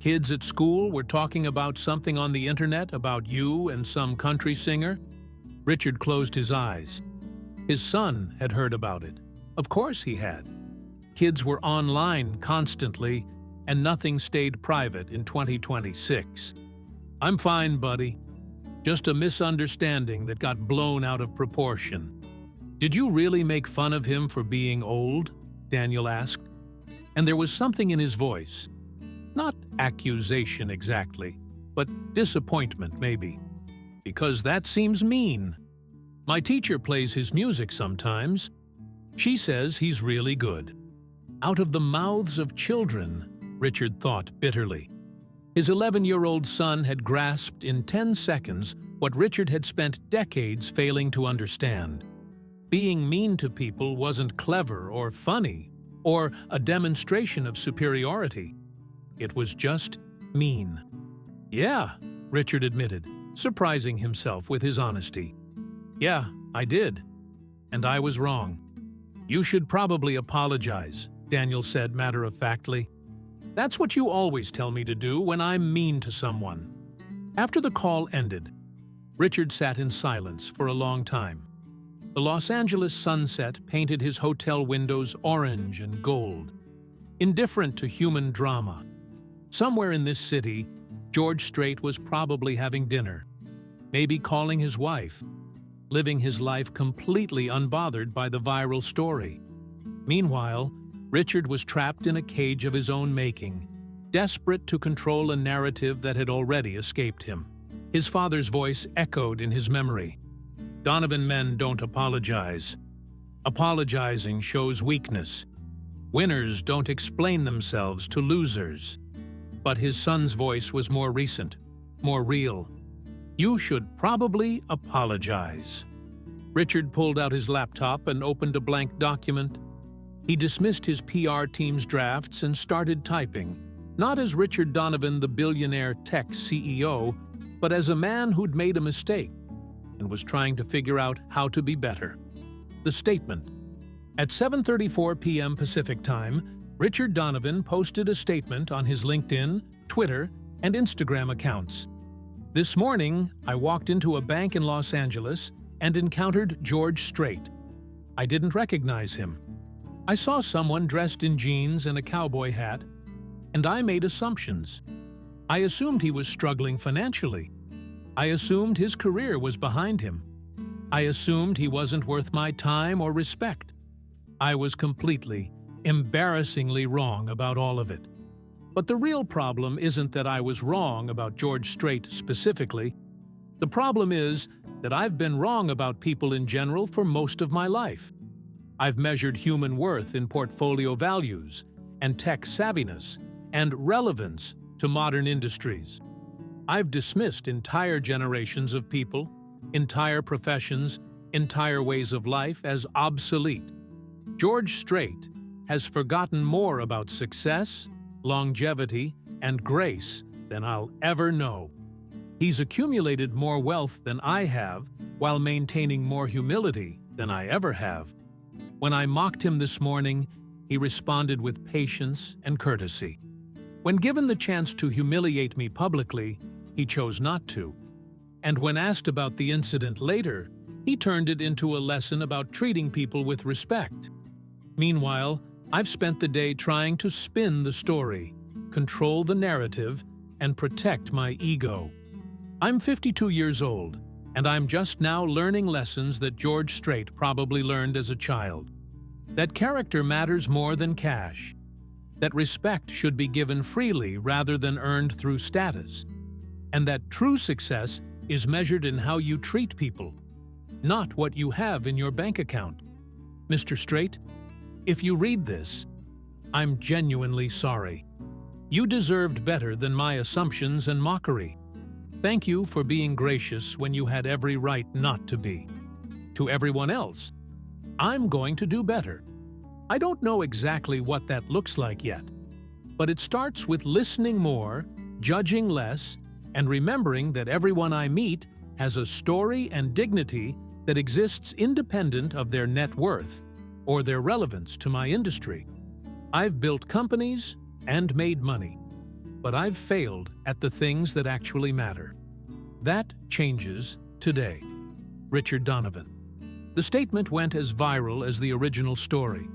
A: Kids at school were talking about something on the internet about you and some country singer?" Richard closed his eyes. His son had heard about it. Of course he had. Kids were online constantly, and nothing stayed private in 2026. "I'm fine, buddy. Just a misunderstanding that got blown out of proportion." "Did you really make fun of him for being old?" Daniel asked. And there was something in his voice. Not accusation exactly, but disappointment maybe. "Because that seems mean. My teacher plays his music sometimes. She says he's really good." Out of the mouths of children, Richard thought bitterly. His 11-year-old son had grasped in 10 seconds what Richard had spent decades failing to understand. Being mean to people wasn't clever or funny or a demonstration of superiority. It was just mean. "Yeah," Richard admitted, surprising himself with his honesty. "Yeah, I did. And I was wrong." "You should probably apologize," Daniel said matter-of-factly. "That's what you always tell me to do when I'm mean to someone." After the call ended, Richard sat in silence for a long time. The Los Angeles sunset painted his hotel windows orange and gold, indifferent to human drama. Somewhere in this city, George Strait was probably having dinner, maybe calling his wife, living his life completely unbothered by the viral story. Meanwhile, Richard was trapped in a cage of his own making, desperate to control a narrative that had already escaped him. His father's voice echoed in his memory. "Donovan men don't apologize. Apologizing shows weakness. Winners don't explain themselves to losers." But his son's voice was more recent, more real. "You should probably apologize." Richard pulled out his laptop and opened a blank document. He dismissed his PR team's drafts and started typing, not as Richard Donovan, the billionaire tech CEO, but as a man who'd made a mistake and was trying to figure out how to be better. The statement. At 7:34 p.m. Pacific Time, Richard Donovan posted a statement on his LinkedIn, Twitter, and Instagram accounts. "This morning, I walked into a bank in Los Angeles and encountered George Strait. I didn't recognize him. I saw someone dressed in jeans and a cowboy hat, and I made assumptions. I assumed he was struggling financially. I assumed his career was behind him. I assumed he wasn't worth my time or respect. I was completely, embarrassingly wrong about all of it. But the real problem isn't that I was wrong about George Strait specifically. The problem is that I've been wrong about people in general for most of my life. I've measured human worth in portfolio values and tech savviness and relevance to modern industries. I've dismissed entire generations of people, entire professions, entire ways of life as obsolete. George Strait has forgotten more about success, longevity, and grace than I'll ever know. He's accumulated more wealth than I have while maintaining more humility than I ever have. When I mocked him this morning, he responded with patience and courtesy. When given the chance to humiliate me publicly, he chose not to. And when asked about the incident later, he turned it into a lesson about treating people with respect. Meanwhile, I've spent the day trying to spin the story, control the narrative, and protect my ego. I'm 52 years old, and I'm just now learning lessons that George Strait probably learned as a child. That character matters more than cash. That respect should be given freely rather than earned through status. And that true success is measured in how you treat people, not what you have in your bank account. Mr. Strait, if you read this, I'm genuinely sorry. You deserved better than my assumptions and mockery. Thank you for being gracious when you had every right not to be. To everyone else, I'm going to do better. I don't know exactly what that looks like yet, but it starts with listening more, judging less, and remembering that everyone I meet has a story and dignity that exists independent of their net worth or their relevance to my industry. I've built companies and made money, but I've failed at the things that actually matter. That changes today. Richard Donovan. The statement went as viral as the original story.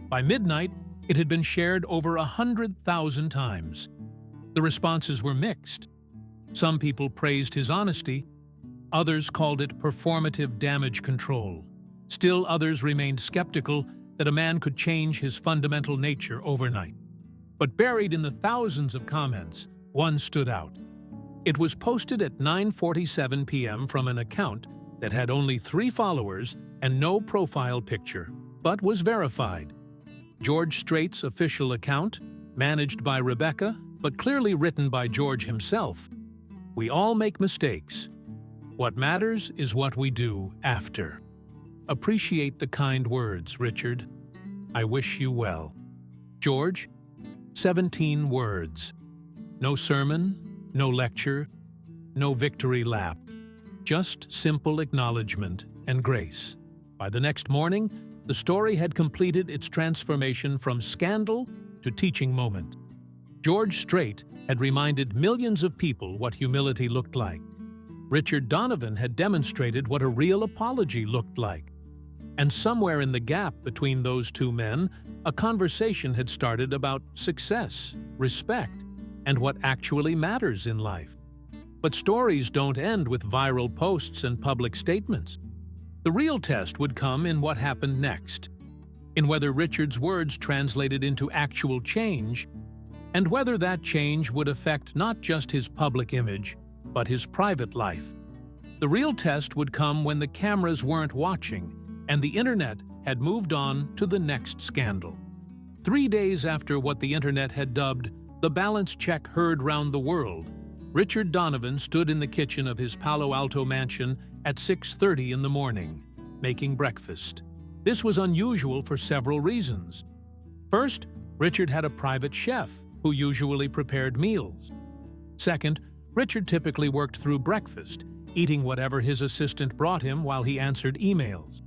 A: By midnight, it had been shared over 100,000 times. The responses were mixed. Some people praised his honesty. Others called it performative damage control. Still others remained skeptical that a man could change his fundamental nature overnight. But buried in the thousands of comments, one stood out. It was posted at 9:47 p.m. from an account that had only 3 followers and no profile picture, but was verified. George Strait's official account, managed by Rebecca, but clearly written by George himself. We all make mistakes. What matters is what we do after. Appreciate the kind words, Richard. I wish you well. George, 17 words. No sermon, no lecture, no victory lap. Just simple acknowledgement and grace. By the next morning, the story had completed its transformation from scandal to teaching moment. George Strait had reminded millions of people what humility looked like. Richard Donovan had demonstrated what a real apology looked like. And somewhere in the gap between those two men, a conversation had started about success, respect, and what actually matters in life. But stories don't end with viral posts and public statements. The real test would come in what happened next, in whether Richard's words translated into actual change, and whether that change would affect not just his public image, but his private life. The real test would come when the cameras weren't watching, and the internet had moved on to the next scandal. 3 days after what the internet had dubbed the balance check heard round the world, Richard Donovan stood in the kitchen of his Palo Alto mansion at 6:30 in the morning, making breakfast. This was unusual for several reasons. First, Richard had a private chef who usually prepared meals. Second, Richard typically worked through breakfast, eating whatever his assistant brought him while he answered emails.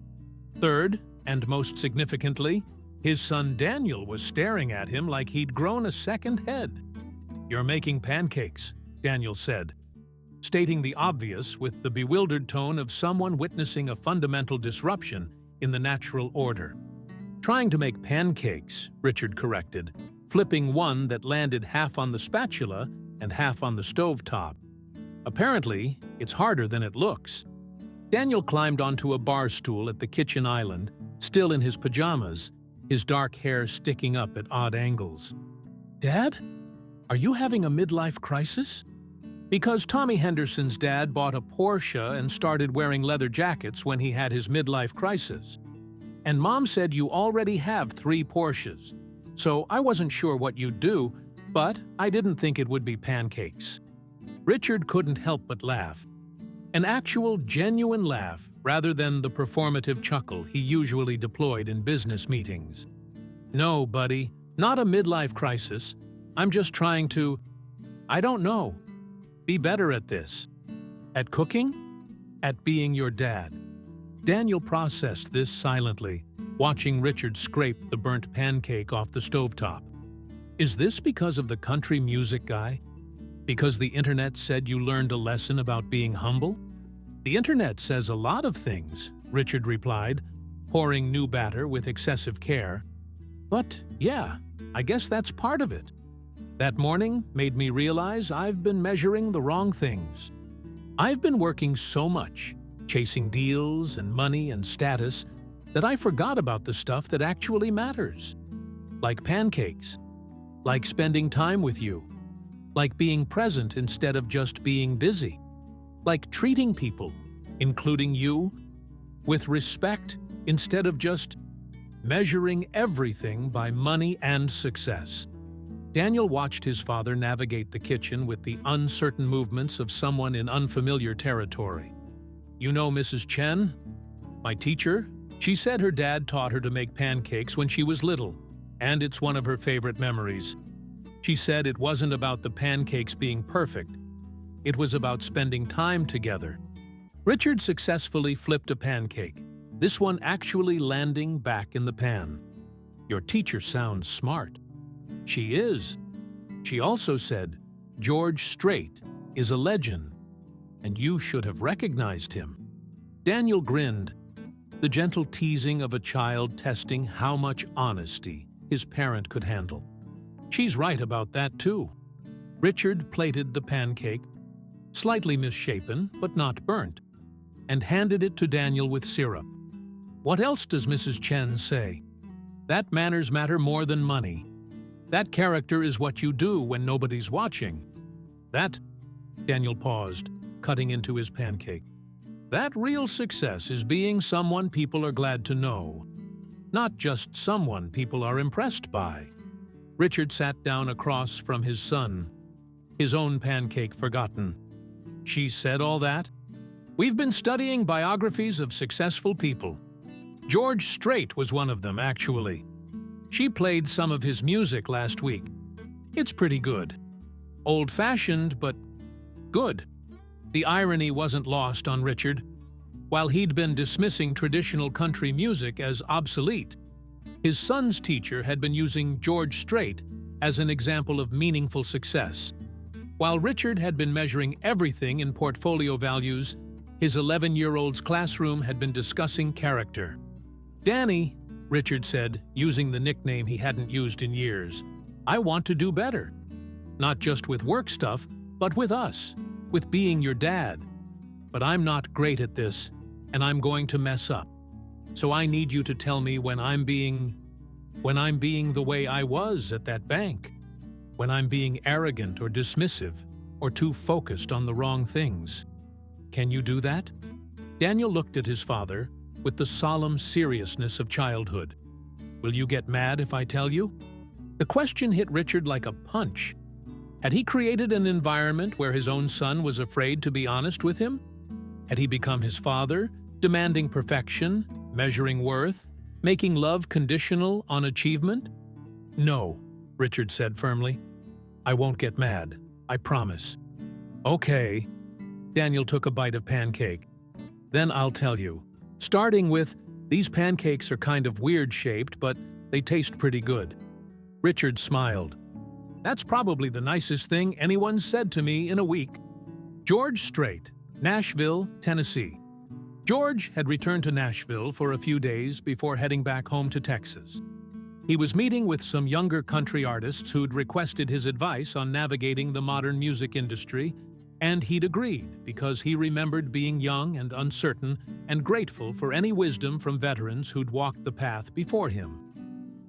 A: Third, and most significantly, his son Daniel was staring at him like he'd grown a second head. "You're making pancakes," Daniel said, stating the obvious with the bewildered tone of someone witnessing a fundamental disruption in the natural order. "Trying to make pancakes," Richard corrected, flipping one that landed half on the spatula and half on the stovetop. "Apparently, it's harder than it looks." Daniel climbed onto a bar stool at the kitchen island, still in his pajamas, his dark hair sticking up at odd angles. "Dad? Are you having a midlife crisis?" Because Tommy Henderson's dad bought a Porsche and started wearing leather jackets when he had his midlife crisis. And Mom said you already have 3 Porsches, so I wasn't sure what you'd do, but I didn't think it would be pancakes. Richard couldn't help but laugh. An actual, genuine laugh rather than the performative chuckle he usually deployed in business meetings. "No, buddy, not a midlife crisis. I'm just trying to, I don't know, be better at this. At cooking? At being your dad." Daniel processed this silently, watching Richard scrape the burnt pancake off the stovetop. Is this because of the country music guy? Because the internet said you learned a lesson about being humble? "The internet says a lot of things," Richard replied, pouring new batter with excessive care. "But yeah, I guess that's part of it. That morning made me realize I've been measuring the wrong things. I've been working so much, chasing deals and money and status, that I forgot about the stuff that actually matters. Like pancakes. Like spending time with you. Like being present instead of just being busy. Like treating people, including you, with respect instead of just measuring everything by money and success." Daniel watched his father navigate the kitchen with the uncertain movements of someone in unfamiliar territory. "You know Mrs. Chen? My teacher? She said her dad taught her to make pancakes when she was little, and it's one of her favorite memories. She said it wasn't about the pancakes being perfect. It was about spending time together." Richard successfully flipped a pancake, this one actually landing back in the pan. "Your teacher sounds smart." "She is. She also said, 'George Strait is a legend, and you should have recognized him.'" Daniel grinned, the gentle teasing of a child testing how much honesty his parent could handle. "She's right about that, too." Richard plated the pancake, slightly misshapen but not burnt, and handed it to Daniel with syrup. "What else does Mrs. Chen say? That manners matter more than money. That character is what you do when nobody's watching. That," Daniel paused, cutting into his pancake, "that real success is being someone people are glad to know, not just someone people are impressed by." Richard sat down across from his son, his own pancake forgotten. "She said all that? We've been studying biographies of successful people. George Strait was one of them, actually. She played some of his music last week. It's pretty good. Old-fashioned, but good." The irony wasn't lost on Richard. While he'd been dismissing traditional country music as obsolete, his son's teacher had been using George Strait as an example of meaningful success. While Richard had been measuring everything in portfolio values, his 11-year-old's classroom had been discussing character. "Danny," Richard said, using the nickname he hadn't used in years, "I want to do better. Not just with work stuff, but with us, with being your dad. But I'm not great at this, and I'm going to mess up. So I need you to tell me when I'm being the way I was at that bank. When I'm being arrogant or dismissive, or too focused on the wrong things. Can you do that?" Daniel looked at his father with the solemn seriousness of childhood. "Will you get mad if I tell you?" The question hit Richard like a punch. Had he created an environment where his own son was afraid to be honest with him? Had he become his father, demanding perfection, measuring worth, making love conditional on achievement? "No," Richard said firmly. "I won't get mad. I promise." "Okay." Daniel took a bite of pancake. "Then I'll tell you. Starting with, these pancakes are kind of weird-shaped, but they taste pretty good." Richard smiled. "That's probably the nicest thing anyone's said to me in a week." George Strait, Nashville, Tennessee. George had returned to Nashville for a few days before heading back home to Texas. He was meeting with some younger country artists who'd requested his advice on navigating the modern music industry And he'd agreed because he remembered being young and uncertain and grateful for any wisdom from veterans who'd walked the path before him.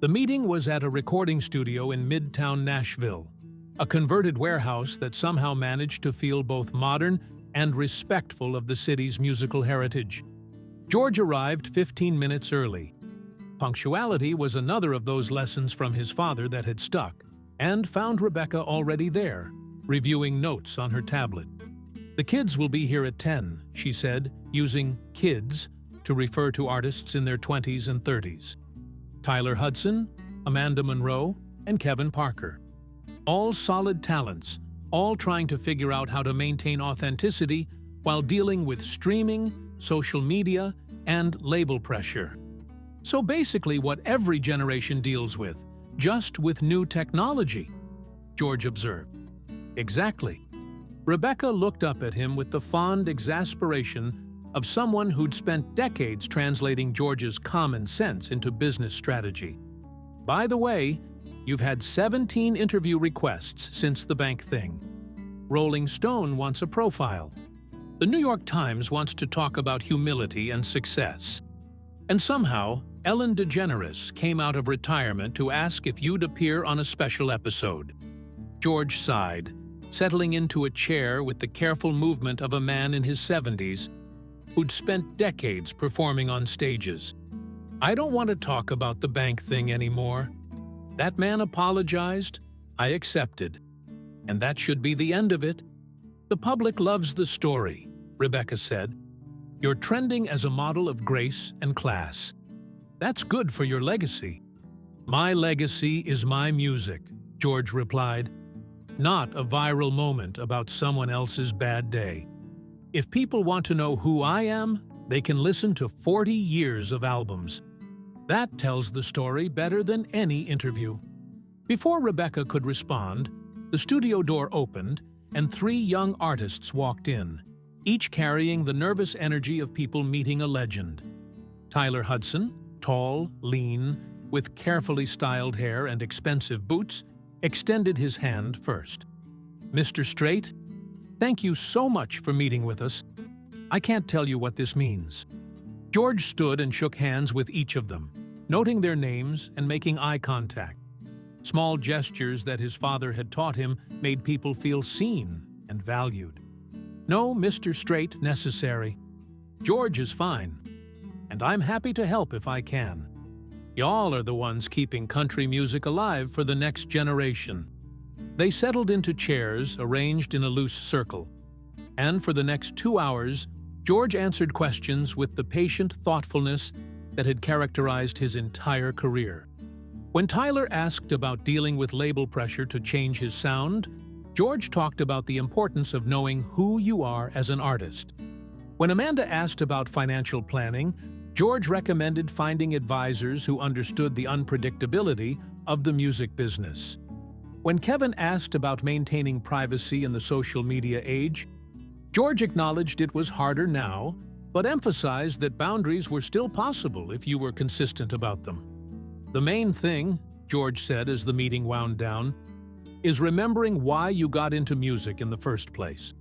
A: The meeting was at a recording studio in Midtown Nashville, a converted warehouse that somehow managed to feel both modern and respectful of the city's musical heritage. George arrived 15 minutes early. Punctuality was another of those lessons from his father that had stuck, and found Rebecca already there, reviewing notes on her tablet. "The kids will be here at 10, she said, using kids to refer to artists in their 20s and 30s. Tyler Hudson, Amanda Monroe, and Kevin Parker. All solid talents, all trying to figure out how to maintain authenticity while dealing with streaming, social media, and label pressure. So basically what every generation deals with, just with new technology," George observed. "Exactly." Rebecca looked up at him with the fond exasperation of someone who'd spent decades translating George's common sense into business strategy. "By the way, you've had 17 interview requests since the bank thing. Rolling Stone wants a profile. The New York Times wants to talk about humility and success. And somehow, Ellen DeGeneres came out of retirement to ask if you'd appear on a special episode." George sighed, settling into a chair with the careful movement of a man in his 70s who'd spent decades performing on stages. "I don't want to talk about the bank thing anymore. That man apologized, I accepted. And that should be the end of it. The public loves the story," Rebecca said. "You're trending as a model of grace and class. That's good for your legacy." "My legacy is my music," George replied, "not a viral moment about someone else's bad day. If people want to know who I am, they can listen to 40 years of albums. That tells the story better than any interview." Before Rebecca could respond, the studio door opened and 3 young artists walked in, each carrying the nervous energy of people meeting a legend. Tyler Hudson, tall, lean, with carefully styled hair and expensive boots, extended his hand first. "Mr. Strait, thank you so much for meeting with us. I can't tell you what this means." George stood and shook hands with each of them, noting their names and making eye contact. Small gestures that his father had taught him made people feel seen and valued. "No Mr. Strait necessary. George is fine. And I'm happy to help if I can. Y'all are the ones keeping country music alive for the next generation." They settled into chairs arranged in a loose circle. And for the next 2 hours, George answered questions with the patient thoughtfulness that had characterized his entire career. When Tyler asked about dealing with label pressure to change his sound, George talked about the importance of knowing who you are as an artist. When Amanda asked about financial planning, George recommended finding advisors who understood the unpredictability of the music business. When Kevin asked about maintaining privacy in the social media age, George acknowledged it was harder now, but emphasized that boundaries were still possible if you were consistent about them. "The main thing," George said as the meeting wound down, "is remembering why you got into music in the first place.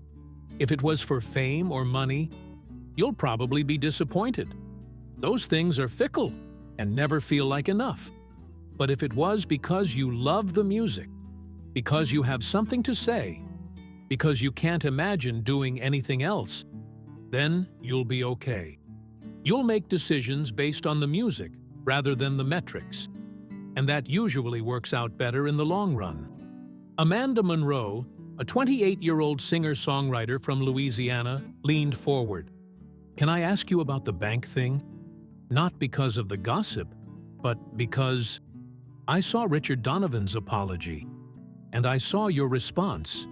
A: If it was for fame or money, you'll probably be disappointed. Those things are fickle and never feel like enough. But if it was because you love the music, because you have something to say, because you can't imagine doing anything else, then you'll be okay. You'll make decisions based on the music rather than the metrics, and that usually works out better in the long run." Amanda Monroe, a 28-year-old singer-songwriter from Louisiana, leaned forward. "Can I ask you about the bank thing? Not because of the gossip, but because I saw Richard Donovan's apology, and I saw your response,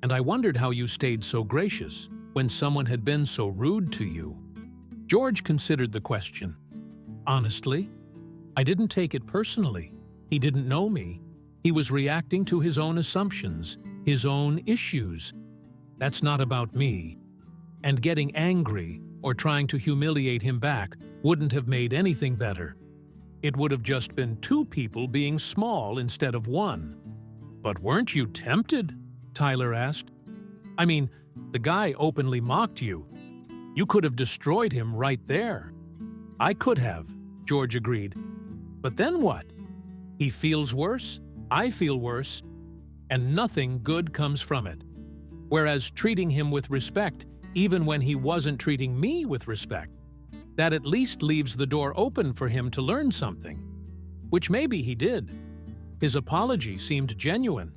A: and I wondered how you stayed so gracious when someone had been so rude to you." George considered the question. "Honestly, I didn't take it personally. He didn't know me. He was reacting to his own assumptions, his own issues. That's not about me. And getting angry or trying to humiliate him back wouldn't have made anything better. It would have just been 2 people being small instead of 1. "But weren't you tempted?" Tyler asked. "I mean, The guy openly mocked you. You could have destroyed him right there." "I could have," George agreed. "But then what? He feels worse, I feel worse, and nothing good comes from it. Whereas treating him with respect, even when he wasn't treating me with respect, that at least leaves the door open for him to learn something." Which maybe he did. His apology seemed genuine.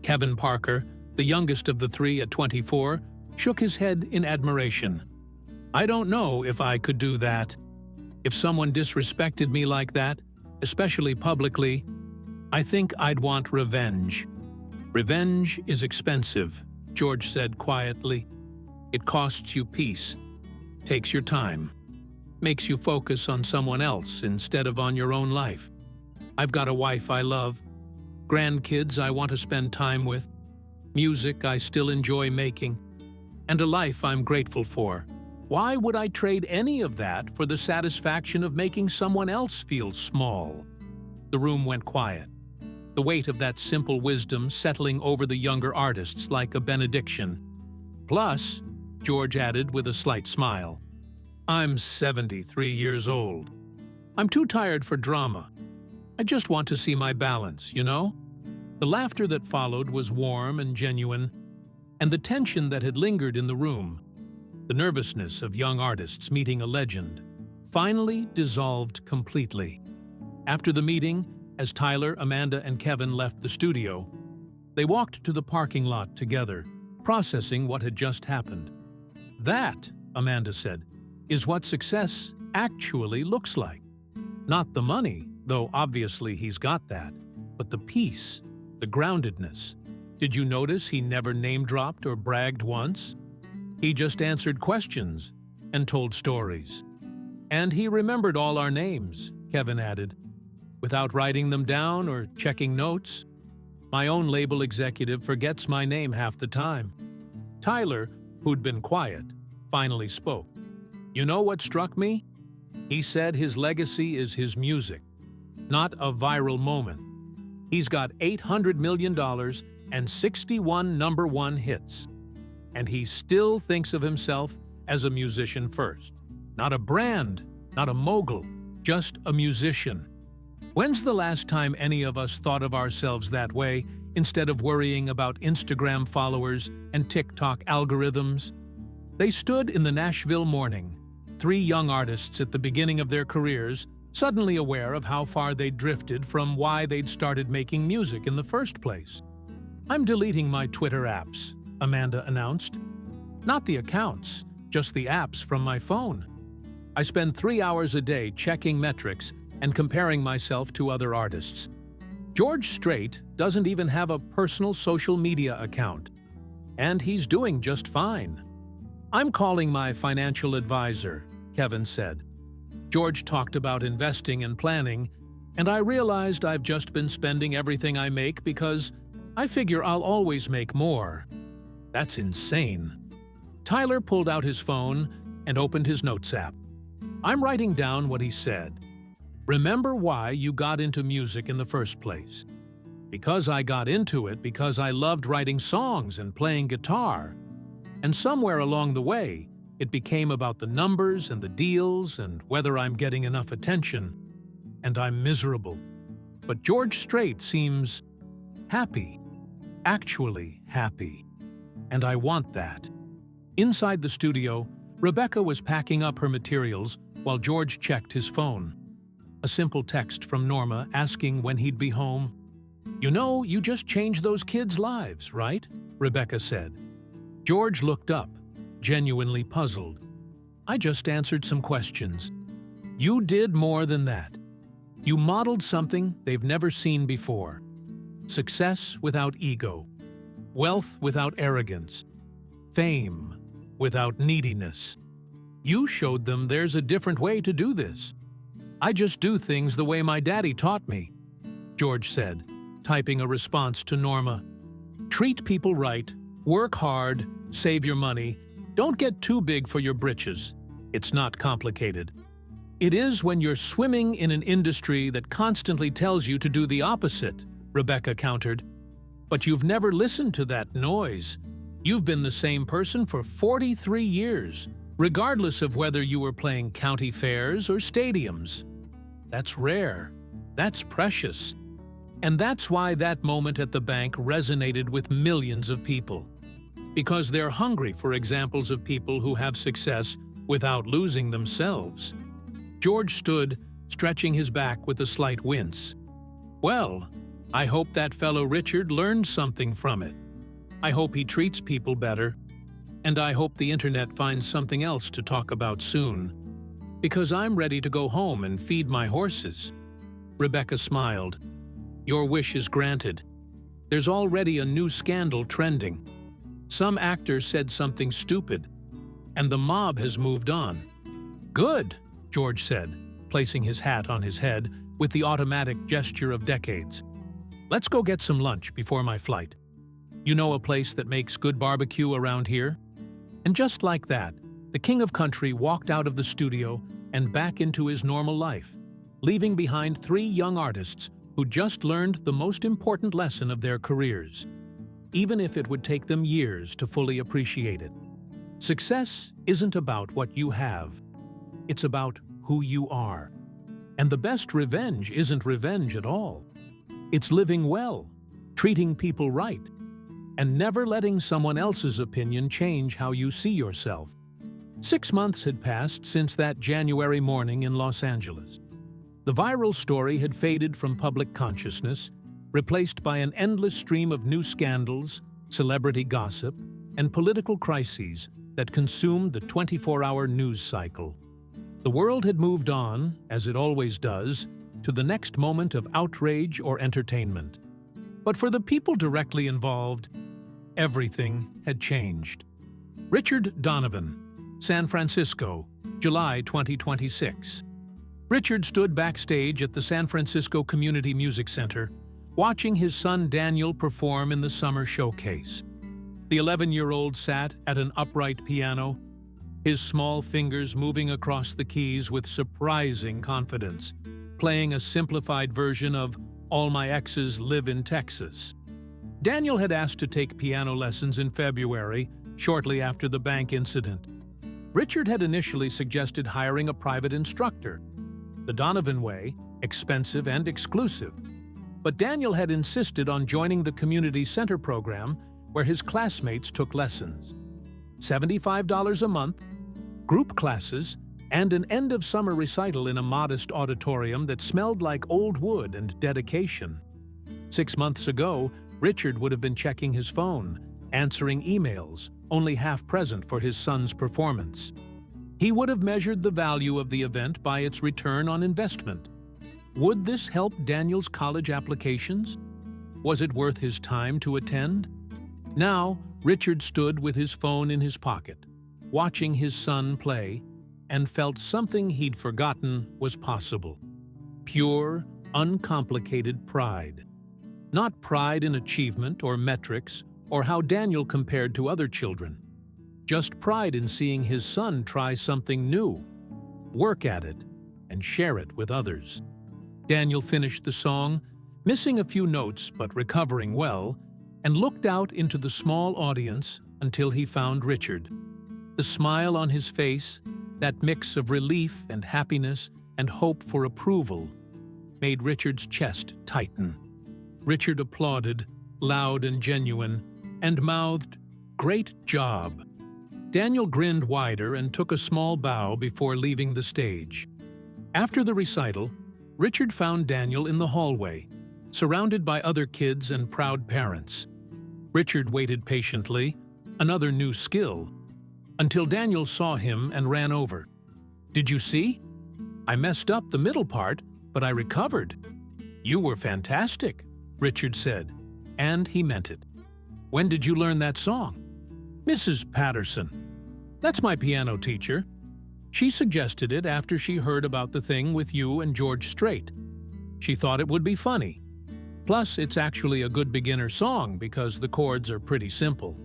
A: Kevin Parker, the youngest of the three at 24, shook his head in admiration. "I don't know if I could do that. If someone disrespected me like that, especially publicly, I think I'd want revenge." "Revenge is expensive," George said quietly. "It costs you peace, takes your time, makes you focus on someone else instead of on your own life. I've got a wife I love, grandkids I want to spend time with, music I still enjoy making, and a life I'm grateful for. Why would I trade any of that for the satisfaction of making someone else feel small?" The room went quiet, the weight of that simple wisdom settling over the younger artists like a benediction. "Plus," George added with a slight smile, "I'm 73 years old. I'm too tired for drama. I just want to see my balance, you know?" The laughter that followed was warm and genuine, and the tension that had lingered in the room, the nervousness of young artists meeting a legend, finally dissolved completely. After the meeting, as Tyler, Amanda, and Kevin left the studio, they walked to the parking lot together, processing what had just happened. "That," Amanda said, "is what success actually looks like. Not the money, though obviously he's got that, but the peace, the groundedness. Did you notice he never name-dropped or bragged once? He just answered questions and told stories. And he remembered all our names," Kevin added, "without writing them down or checking notes. My own label executive forgets my name half the time." Tyler, who'd been quiet, finally spoke. "You know what struck me? He said his legacy is his music, not a viral moment. He's got $800 million and 61 #1 hits. And he still thinks of himself as a musician first. Not a brand, not a mogul, just a musician. When's the last time any of us thought of ourselves that way instead of worrying about Instagram followers and TikTok algorithms?" They stood in the Nashville morning, three young artists at the beginning of their careers, suddenly aware of how far they'd drifted from why they'd started making music in the first place. "I'm deleting my Twitter apps," Amanda announced. "Not the accounts, just the apps from my phone. I spend 3 hours a day checking metrics and comparing myself to other artists. George Strait doesn't even have a personal social media account, and he's doing just fine." "I'm calling my financial advisor," Kevin said. "George talked about investing and planning, and I realized I've just been spending everything I make because I figure I'll always make more." "That's insane." Tyler pulled out his phone and opened his notes app. "I'm writing down what he said. Remember why you got into music in the first place. Because I got into it because I loved writing songs and playing guitar. And somewhere along the way, it became about the numbers and the deals and whether I'm getting enough attention. And I'm miserable. But George Strait seems happy, actually happy. And I want that." Inside the studio, Rebecca was packing up her materials while George checked his phone. A simple text from Norma asking when he'd be home. "You know, you just changed those kids' lives, right?" Rebecca said. George looked up, genuinely puzzled. "I just answered some questions." "You did more than that. You modeled something they've never seen before. Success without ego. Wealth without arrogance. Fame without neediness. You showed them there's a different way to do this. I just do things the way my daddy taught me," George said, typing a response to Norma. "Treat people right, work hard, save your money, don't get too big for your britches. It's not complicated." "It is when you're swimming in an industry that constantly tells you to do the opposite," Rebecca countered. "But you've never listened to that noise. You've been the same person for 43 years, regardless of whether you were playing county fairs or stadiums. That's rare. That's precious. And that's why that moment at the bank resonated with millions of people. Because they're hungry for examples of people who have success without losing themselves. George stood, stretching his back with a slight wince. Well, I hope that fellow Richard learned something from it. I hope he treats people better. And I hope the internet finds something else to talk about soon. Because I'm ready to go home and feed my horses. Rebecca smiled. Your wish is granted. There's already a new scandal trending. Some actor said something stupid, and the mob has moved on. Good, George said, placing his hat on his head with the automatic gesture of decades. Let's go get some lunch before my flight. You know a place that makes good barbecue around here? And just like that, the king of country walked out of the studio and back into his normal life, leaving behind 3 young artists who just learned the most important lesson of their careers, even if it would take them years to fully appreciate it. Success isn't about what you have. It's about who you are. And the best revenge isn't revenge at all. It's living well, treating people right, and never letting someone else's opinion change how you see yourself. 6 months had passed since that January morning in Los Angeles. The viral story had faded from public consciousness, replaced by an endless stream of new scandals, celebrity gossip, and political crises that consumed the 24-hour news cycle. The world had moved on, as it always does, to the next moment of outrage or entertainment. But for the people directly involved, everything had changed. Richard Donovan, San Francisco, July 2026. Richard stood backstage at the San Francisco Community Music Center, watching his son Daniel perform in the summer showcase. The 11-year-old sat at an upright piano, his small fingers moving across the keys with surprising confidence, playing a simplified version of All My Exes Live in Texas. Daniel had asked to take piano lessons in February, shortly after the bank incident. Richard had initially suggested hiring a private instructor, the Donovan way, expensive and exclusive. But Daniel had insisted on joining the community center program where his classmates took lessons. $75 a month, group classes, and an end-of-summer recital in a modest auditorium that smelled like old wood and dedication. 6 months ago, Richard would have been checking his phone, answering emails, only half present for his son's performance. He would have measured the value of the event by its return on investment. Would this help Daniel's college applications? Was it worth his time to attend? Now, Richard stood with his phone in his pocket, watching his son play, and felt something he'd forgotten was possible. Pure, uncomplicated pride. Not pride in achievement or metrics or how Daniel compared to other children. Just pride in seeing his son try something new, work at it, and share it with others. Daniel finished the song, missing a few notes but recovering well, and looked out into the small audience until he found Richard. The smile on his face, that mix of relief and happiness and hope for approval, made Richard's chest tighten. Richard applauded, loud and genuine, and mouthed, "Great job." Daniel grinned wider and took a small bow before leaving the stage. After the recital, Richard found Daniel in the hallway, surrounded by other kids and proud parents. Richard waited patiently, another new skill, until Daniel saw him and ran over. "Did you see? I messed up the middle part, but I recovered." "You were fantastic," Richard said, and he meant it. "When did you learn that song?" "Mrs. Patterson. That's my piano teacher. She suggested it after she heard about the thing with you and George Strait. She thought it would be funny. Plus, it's actually a good beginner song because the chords are pretty simple."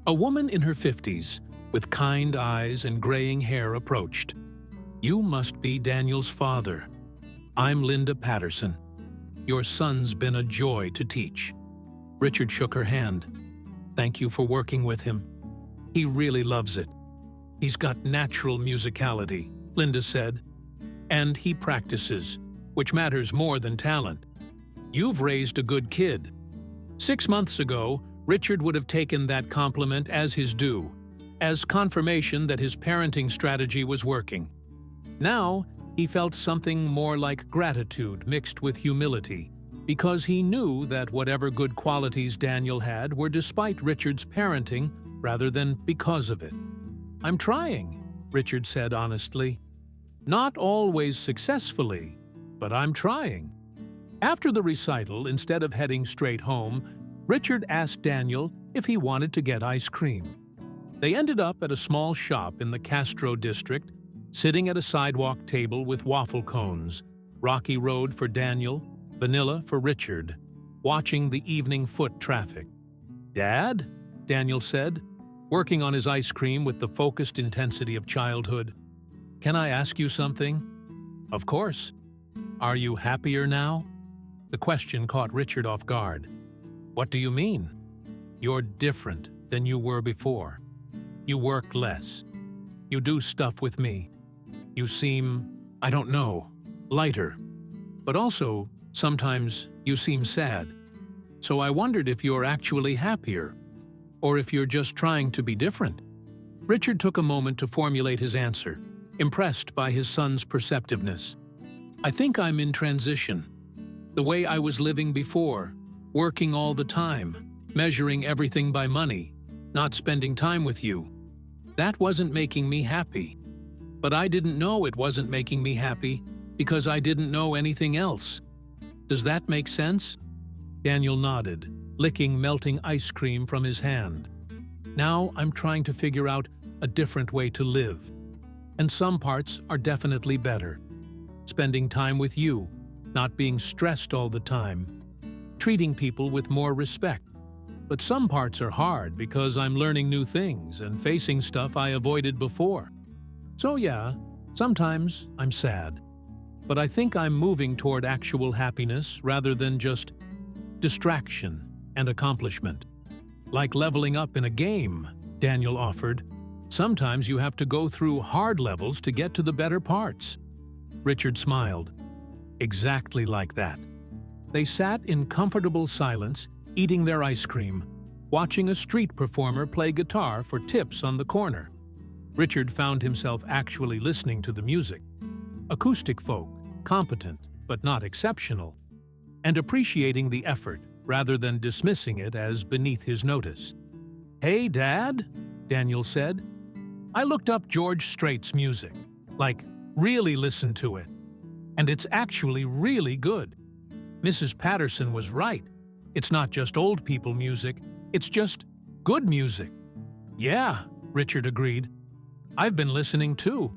A: A woman in her 50s, with kind eyes and graying hair, approached. "You must be Daniel's father. I'm Linda Patterson. Your son's been a joy to teach." Richard shook her hand. Thank you for working with him. He really loves it. He's got natural musicality, Linda said. And he practices, which matters more than talent. You've raised a good kid. 6 months ago, Richard would have taken that compliment as his due, as confirmation that his parenting strategy was working. Now, he felt something more like gratitude mixed with humility, because he knew that whatever good qualities Daniel had were despite Richard's parenting rather than because of it. I'm trying, Richard said honestly. Not always successfully, but I'm trying. After the recital, instead of heading straight home, Richard asked Daniel if he wanted to get ice cream. They ended up at a small shop in the Castro district, sitting at a sidewalk table with waffle cones, Rocky Road for Daniel, vanilla for Richard, watching the evening foot traffic. "Dad?" Daniel said, working on his ice cream with the focused intensity of childhood. "Can I ask you something?" "Of course." "Are you happier now?" The question caught Richard off guard. "What do you mean?" "You're different than you were before. You work less. You do stuff with me. You seem, I don't know, lighter. But also, sometimes you seem sad. So I wondered if you're actually happier, or if you're just trying to be different." Richard took a moment to formulate his answer, impressed by his son's perceptiveness. "I think I'm in transition. The way I was living before, working all the time, measuring everything by money, not spending time with you. That wasn't making me happy. But I didn't know it wasn't making me happy because I didn't know anything else. Does that make sense?" Daniel nodded, licking melting ice cream from his hand. "Now I'm trying to figure out a different way to live. And some parts are definitely better. Spending time with you, not being stressed all the time, treating people with more respect. But some parts are hard because I'm learning new things and facing stuff I avoided before. So yeah, sometimes I'm sad. But I think I'm moving toward actual happiness rather than just distraction and accomplishment. Like leveling up in a game," Daniel offered. "Sometimes you have to go through hard levels to get to the better parts." Richard smiled. "Exactly like that." They sat in comfortable silence, eating their ice cream, watching a street performer play guitar for tips on the corner. Richard found himself actually listening to the music. Acoustic folk, competent but not exceptional, and appreciating the effort rather than dismissing it as beneath his notice. "Hey, Dad," Daniel said. "I looked up George Strait's music, like really listened to it, and it's actually really good. Mrs. Patterson was right. It's not just old people music, it's just good music." "Yeah," Richard agreed. "I've been listening too,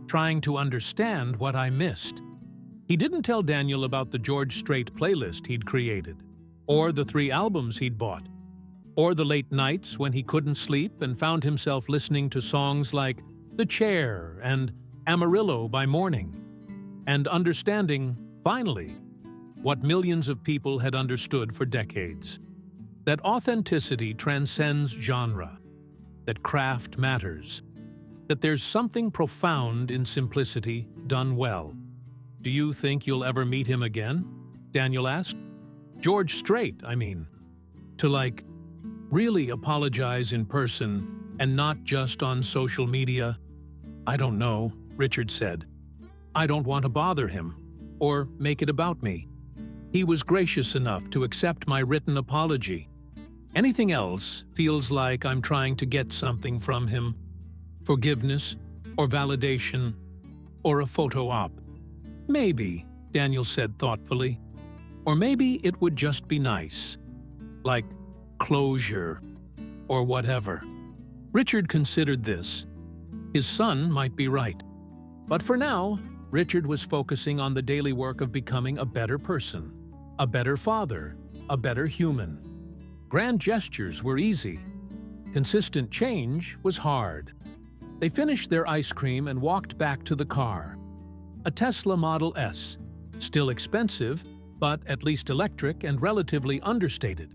A: trying to understand what I missed." He didn't tell Daniel about the George Strait playlist he'd created, or the 3 albums he'd bought, or the late nights when he couldn't sleep and found himself listening to songs like The Chair and Amarillo by Morning, and understanding, finally, what millions of people had understood for decades. That authenticity transcends genre, that craft matters, that there's something profound in simplicity done well. "Do you think you'll ever meet him again?" Daniel asked. "George Strait, I mean. To really apologize in person and not just on social media?" "I don't know," Richard said. "I don't want to bother him, or make it about me. He was gracious enough to accept my written apology. Anything else feels like I'm trying to get something from him. Forgiveness, or validation, or a photo op. Maybe," Daniel said thoughtfully. "Or maybe it would just be nice. Like closure, or whatever." Richard considered this. His son might be right. But for now, Richard was focusing on the daily work of becoming a better person, a better father, a better human. Grand gestures were easy. Consistent change was hard. They finished their ice cream and walked back to the car. A Tesla Model S, still expensive, but at least electric and relatively understated.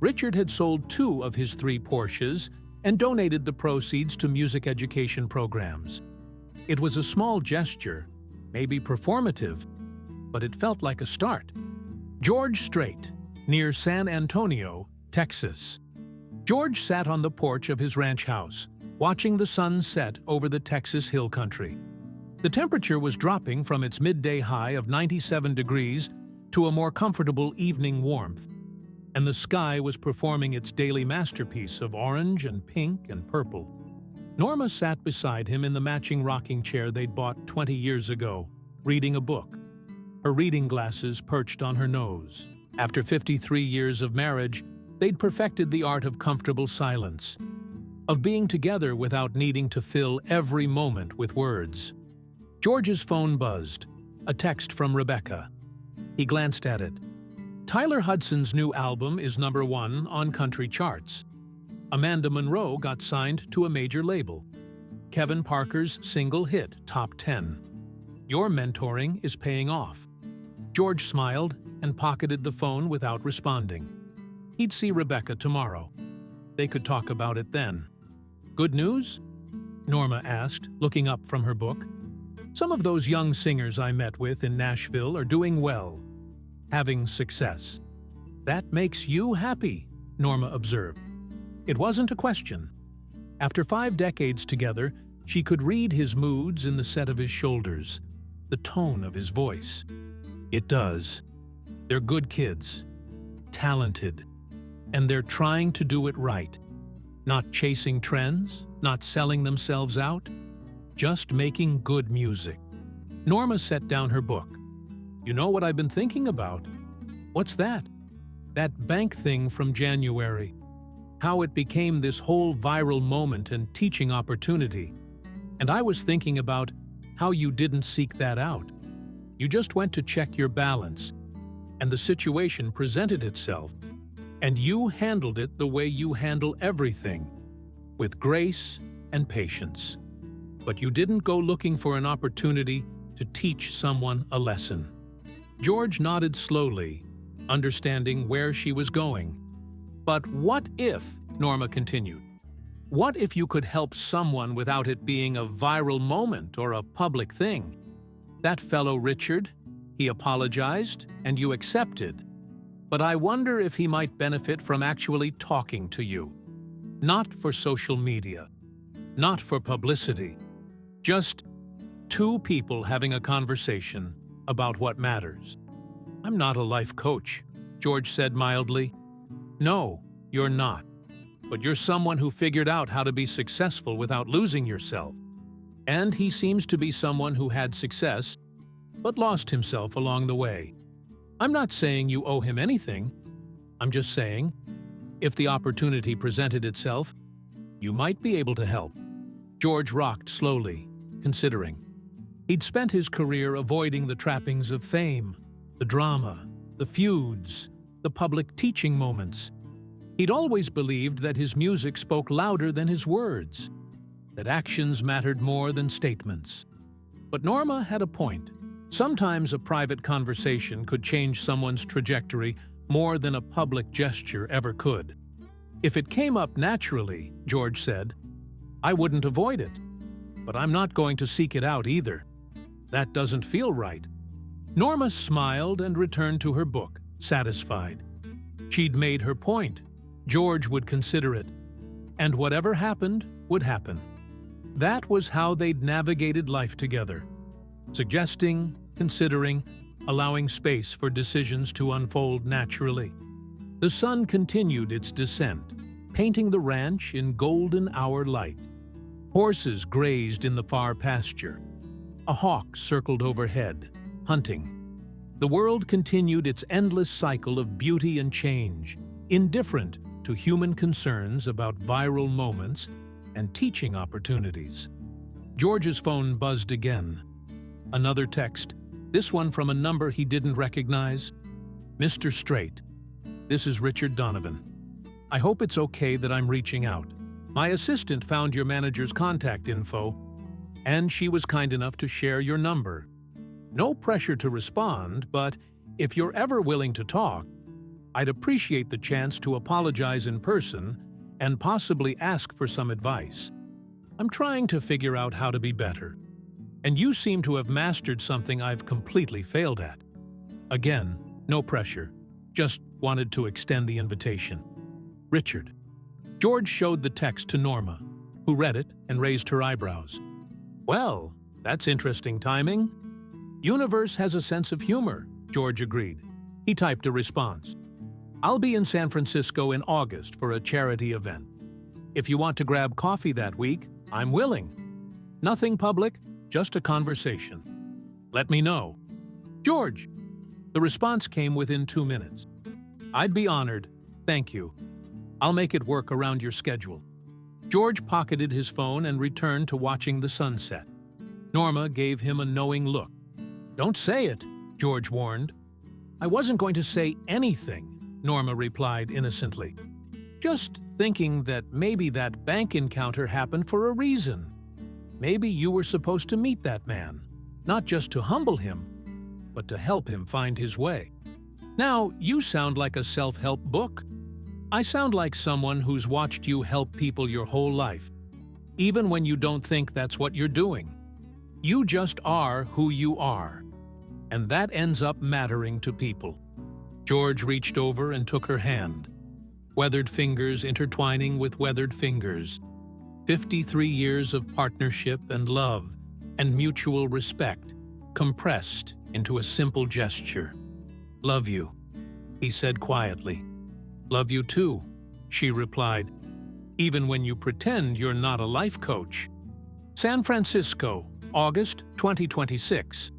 A: Richard had sold 2 of his 3 Porsches and donated the proceeds to music education programs. It was a small gesture, maybe performative, but it felt like a start. GEORGE STRAIT, near San Antonio, Texas. George sat on the porch of his ranch house, watching the sun set over the Texas hill country. The temperature was dropping from its midday high of 97 degrees to a more comfortable evening warmth, and the sky was performing its daily masterpiece of orange and pink and purple. Norma sat beside him in the matching rocking chair they'd bought 20 years ago, reading a book, her reading glasses perched on her nose. After 53 years of marriage, they'd perfected the art of comfortable silence, of being together without needing to fill every moment with words. George's phone buzzed, a text from Rebecca. He glanced at it. Tyler Hudson's new album is #1 on country charts. Amanda Monroe got signed to a major label. Kevin Parker's single hit top 10. Your mentoring is paying off. George smiled and pocketed the phone without responding. He'd see Rebecca tomorrow. They could talk about it then. Good news? Norma asked, looking up from her book. Some of those young singers I met with in Nashville are doing well, having success. That makes you happy, Norma observed. It wasn't a question. After 5 decades together, she could read his moods in the set of his shoulders, the tone of his voice. It does. They're good kids, talented, and they're trying to do it right. Not chasing trends, not selling themselves out, just making good music. Norma set down her book. You know what I've been thinking about? What's that? That bank thing from January. How it became this whole viral moment and teaching opportunity. And I was thinking about how you didn't seek that out. You just went to check your balance, and the situation presented itself, and you handled it the way you handle everything, with grace and patience. But you didn't go looking for an opportunity to teach someone a lesson. George nodded slowly, understanding where she was going. But what if, Norma continued, what if you could help someone without it being a viral moment or a public thing? That fellow Richard, he apologized and you accepted. But I wonder if he might benefit from actually talking to you. Not for social media, not for publicity. Just 2 people having a conversation about what matters. I'm not a life coach, George said mildly. No, you're not. But you're someone who figured out how to be successful without losing yourself. And he seems to be someone who had success, but lost himself along the way. I'm not saying you owe him anything. I'm just saying, if the opportunity presented itself, you might be able to help. George rocked slowly, considering. He'd spent his career avoiding the trappings of fame, the drama, the feuds, the public teaching moments. He'd always believed that his music spoke louder than his words, that actions mattered more than statements. But Norma had a point. Sometimes a private conversation could change someone's trajectory more than a public gesture ever could. If it came up naturally, George said, I wouldn't avoid it. But I'm not going to seek it out either. That doesn't feel right. Norma smiled and returned to her book, satisfied. She'd made her point. George would consider it. And whatever happened, would happen. That was how they'd navigated life together. Suggesting, considering, allowing space for decisions to unfold naturally. The sun continued its descent, painting the ranch in golden hour light. Horses grazed in the far pasture. A hawk circled overhead, hunting. The world continued its endless cycle of beauty and change, indifferent to human concerns about viral moments and teaching opportunities. George's phone buzzed again. Another text, this one from a number he didn't recognize. Mr. Straight, this is Richard Donovan. I hope it's okay that I'm reaching out. My assistant found your manager's contact info, and she was kind enough to share your number. No pressure to respond, but if you're ever willing to talk, I'd appreciate the chance to apologize in person and possibly ask for some advice. I'm trying to figure out how to be better, and you seem to have mastered something I've completely failed at. Again, no pressure, just wanted to extend the invitation. Richard. George showed the text to Norma, who read it and raised her eyebrows. Well, that's interesting timing. Universe has a sense of humor, George agreed. He typed a response. I'll be in San Francisco in August for a charity event. If you want to grab coffee that week, I'm willing. Nothing public, just a conversation. Let me know. George. The response came within 2 minutes. I'd be honored. Thank you. I'll make it work around your schedule. George pocketed his phone and returned to watching the sunset. Norma gave him a knowing look. Don't say it, George warned. I wasn't going to say anything, Norma replied innocently. Just thinking that maybe that bank encounter happened for a reason. Maybe you were supposed to meet that man, not just to humble him, but to help him find his way. Now, you sound like a self-help book. I sound like someone who's watched you help people your whole life, even when you don't think that's what you're doing. You just are who you are, and that ends up mattering to people. George reached over and took her hand, weathered fingers intertwining with weathered fingers. 53 years of partnership and love and mutual respect compressed into a simple gesture. Love you, he said quietly. Love you too, she replied, even when you pretend you're not a life coach. San Francisco, August 2026.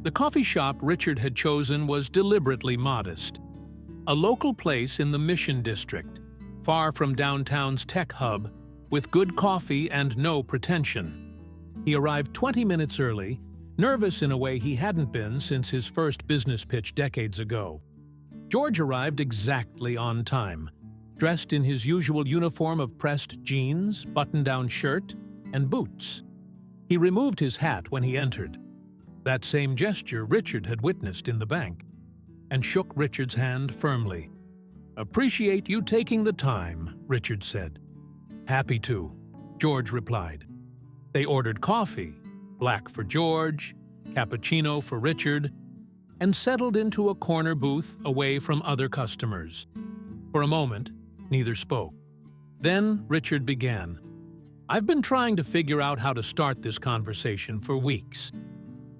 A: The coffee shop Richard had chosen was deliberately modest. A local place in the Mission District, far from downtown's tech hub, with good coffee and no pretension. He arrived 20 minutes early, nervous in a way he hadn't been since his first business pitch decades ago. George arrived exactly on time, dressed in his usual uniform of pressed jeans, button-down shirt, and boots. He removed his hat when he entered, that same gesture Richard had witnessed in the bank, and shook Richard's hand firmly. Appreciate you taking the time, Richard said. Happy to, George replied. They ordered coffee, black for George, cappuccino for Richard, and settled into a corner booth away from other customers. For a moment, neither spoke. Then Richard began. I've been trying to figure out how to start this conversation for weeks.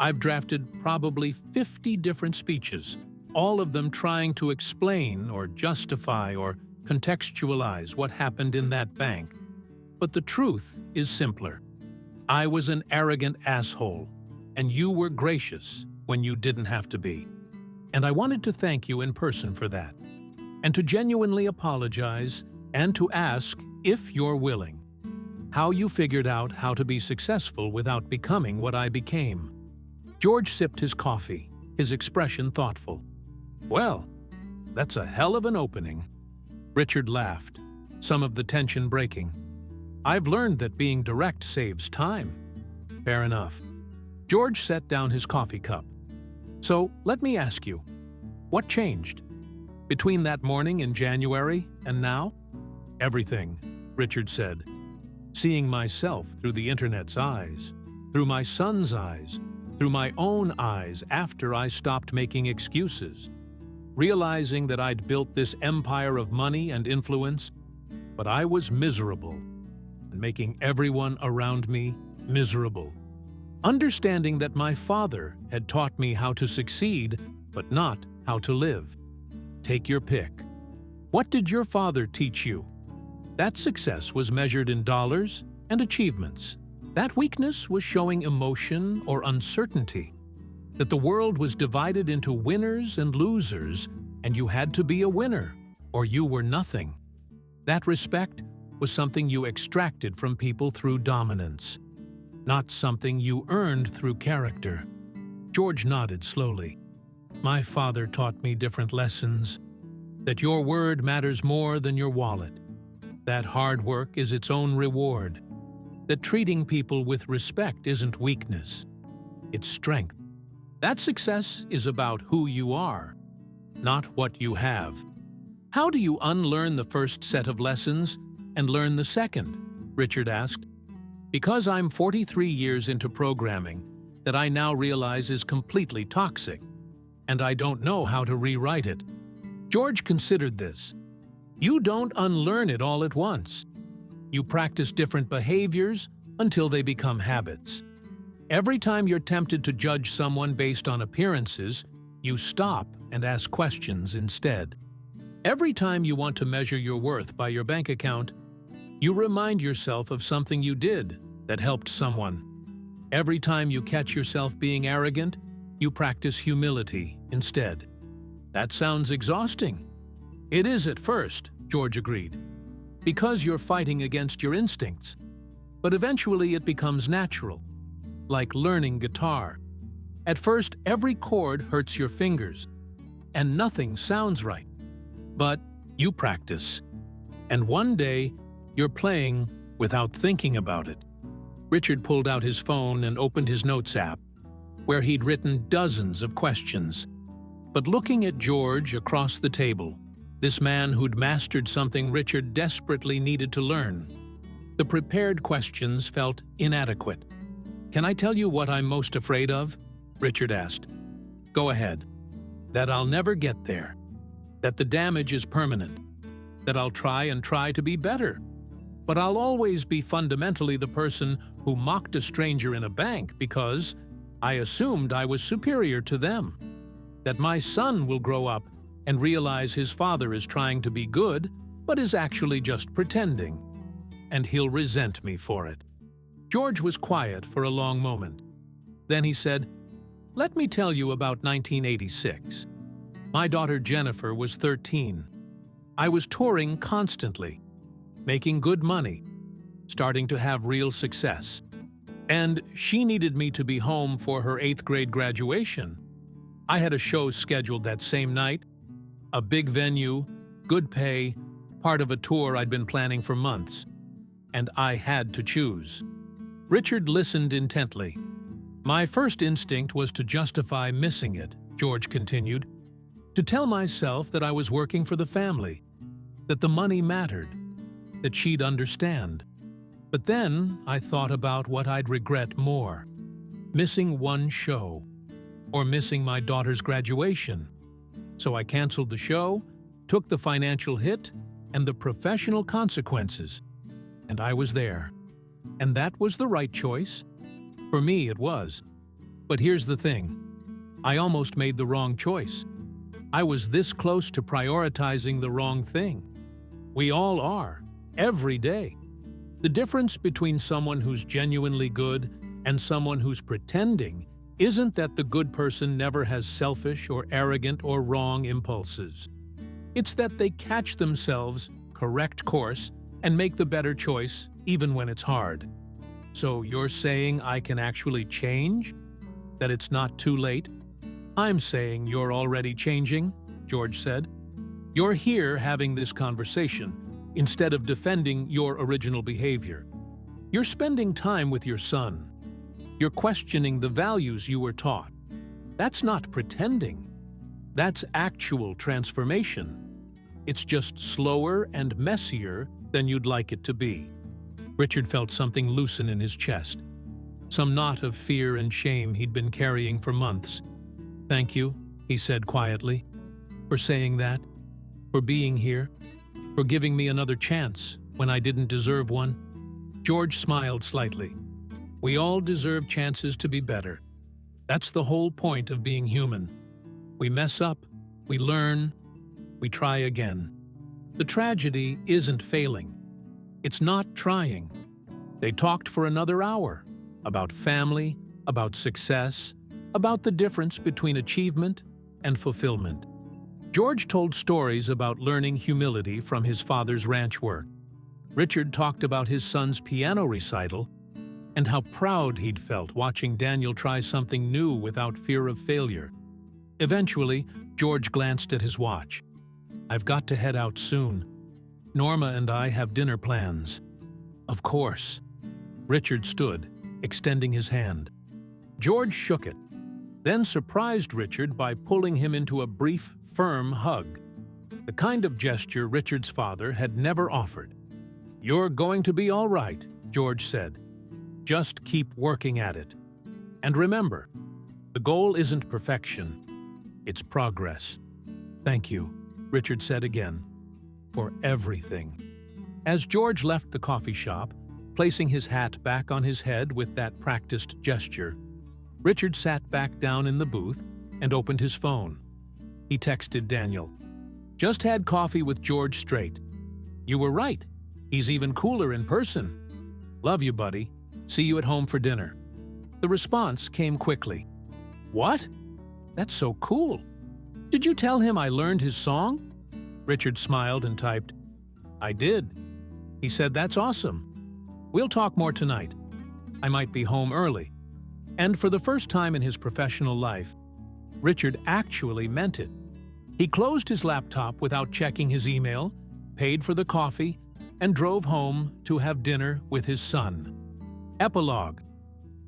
A: I've drafted probably 50 different speeches, all of them trying to explain or justify or contextualize what happened in that bank. But the truth is simpler. I was an arrogant asshole, and you were gracious when you didn't have to be. And I wanted to thank you in person for that, and to genuinely apologize, and to ask, if you're willing, how you figured out how to be successful without becoming what I became. George sipped his coffee, his expression thoughtful. Well, that's a hell of an opening. Richard laughed, some of the tension breaking. I've learned that being direct saves time. Fair enough. George set down his coffee cup. So, let me ask you, what changed? Between that morning in January and now? Everything, Richard said. Seeing myself through the internet's eyes, through my son's eyes, through my own eyes after I stopped making excuses. Realizing that I'd built this empire of money and influence, but I was miserable, and making everyone around me miserable. Understanding that my father had taught me how to succeed, but not how to live. Take your pick. What did your father teach you? That success was measured in dollars and achievements. That weakness was showing emotion or uncertainty. That the world was divided into winners and losers, and you had to be a winner, or you were nothing. That respect was something you extracted from people through dominance, not something you earned through character. George nodded slowly. My father taught me different lessons. That your word matters more than your wallet. That hard work is its own reward. That treating people with respect isn't weakness, it's strength. That success is about who you are, not what you have. How do you unlearn the first set of lessons and learn the second? Richard asked. Because I'm 43 years into programming that I now realize is completely toxic, and I don't know how to rewrite it. George considered this. You don't unlearn it all at once. You practice different behaviors until they become habits. Every time you're tempted to judge someone based on appearances, you stop and ask questions instead. Every time you want to measure your worth by your bank account, you remind yourself of something you did that helped someone. Every time you catch yourself being arrogant, you practice humility instead. That sounds exhausting. It is at first, George agreed, because you're fighting against your instincts. But eventually it becomes natural, like learning guitar. At first, every chord hurts your fingers, and nothing sounds right. But you practice, and one day, you're playing without thinking about it. Richard pulled out his phone and opened his notes app, where he'd written dozens of questions. But looking at George across the table, this man who'd mastered something Richard desperately needed to learn, the prepared questions felt inadequate. "Can I tell you what I'm most afraid of?" Richard asked. "Go ahead." "That I'll never get there. That the damage is permanent. That I'll try to be better. But I'll always be fundamentally the person who mocked a stranger in a bank because I assumed I was superior to them. That my son will grow up and realize his father is trying to be good, but is actually just pretending. And he'll resent me for it." George was quiet for a long moment. Then he said, "Let me tell you about 1986. My daughter Jennifer was 13. I was touring constantly, making good money, starting to have real success. And she needed me to be home for her 8th grade graduation. I had a show scheduled that same night, a big venue, good pay, part of a tour I'd been planning for months. And I had to choose." Richard listened intently. "My first instinct was to justify missing it," George continued. "To tell myself that I was working for the family, that the money mattered, that she'd understand. But then I thought about what I'd regret more, missing one show, or missing my daughter's graduation. So I canceled the show, took the financial hit, and the professional consequences. And I was there. And that was the right choice. For me, it was. But here's the thing. I almost made the wrong choice. I was this close to prioritizing the wrong thing. We all are, every day. The difference between someone who's genuinely good and someone who's pretending isn't that the good person never has selfish or arrogant or wrong impulses. It's that they catch themselves, correct course, and make the better choice even when it's hard. So you're saying I can actually change? That it's not too late? I'm saying you're already changing, George said. You're here having this conversation instead of defending your original behavior. You're spending time with your son. You're questioning the values you were taught. That's not pretending. That's actual transformation. It's just slower and messier than you'd like it to be. Richard felt something loosen in his chest, some knot of fear and shame he'd been carrying for months. "Thank you," he said quietly, "for saying that, for being here, for giving me another chance when I didn't deserve one." George smiled slightly. "We all deserve chances to be better. That's the whole point of being human. We mess up, we learn, we try again. The tragedy isn't failing. It's not trying." They talked for another hour about family, about success, about the difference between achievement and fulfillment. George told stories about learning humility from his father's ranch work. Richard talked about his son's piano recital and how proud he'd felt watching Daniel try something new without fear of failure. Eventually, George glanced at his watch. "I've got to head out soon. Norma and I have dinner plans." "Of course." Richard stood, extending his hand. George shook it, then surprised Richard by pulling him into a brief, firm hug. the kind of gesture Richard's father had never offered. "You're going to be all right," George said. "Just keep working at it. And remember, the goal isn't perfection, it's progress." "Thank you," Richard said again, "for everything." As George left the coffee shop, placing his hat back on his head with that practiced gesture, Richard sat back down in the booth and opened his phone. He texted Daniel, "Just had coffee with George Strait. You were right. He's even cooler in person. Love you, buddy. See you at home for dinner." The response came quickly. "What? That's so cool. Did you tell him I learned his song?" Richard smiled and typed, "I did. He said that's awesome. We'll talk more tonight. I might be home early." And for the first time in his professional life, Richard actually meant it. He closed his laptop without checking his email, paid for the coffee, and drove home to have dinner with his son. Epilogue.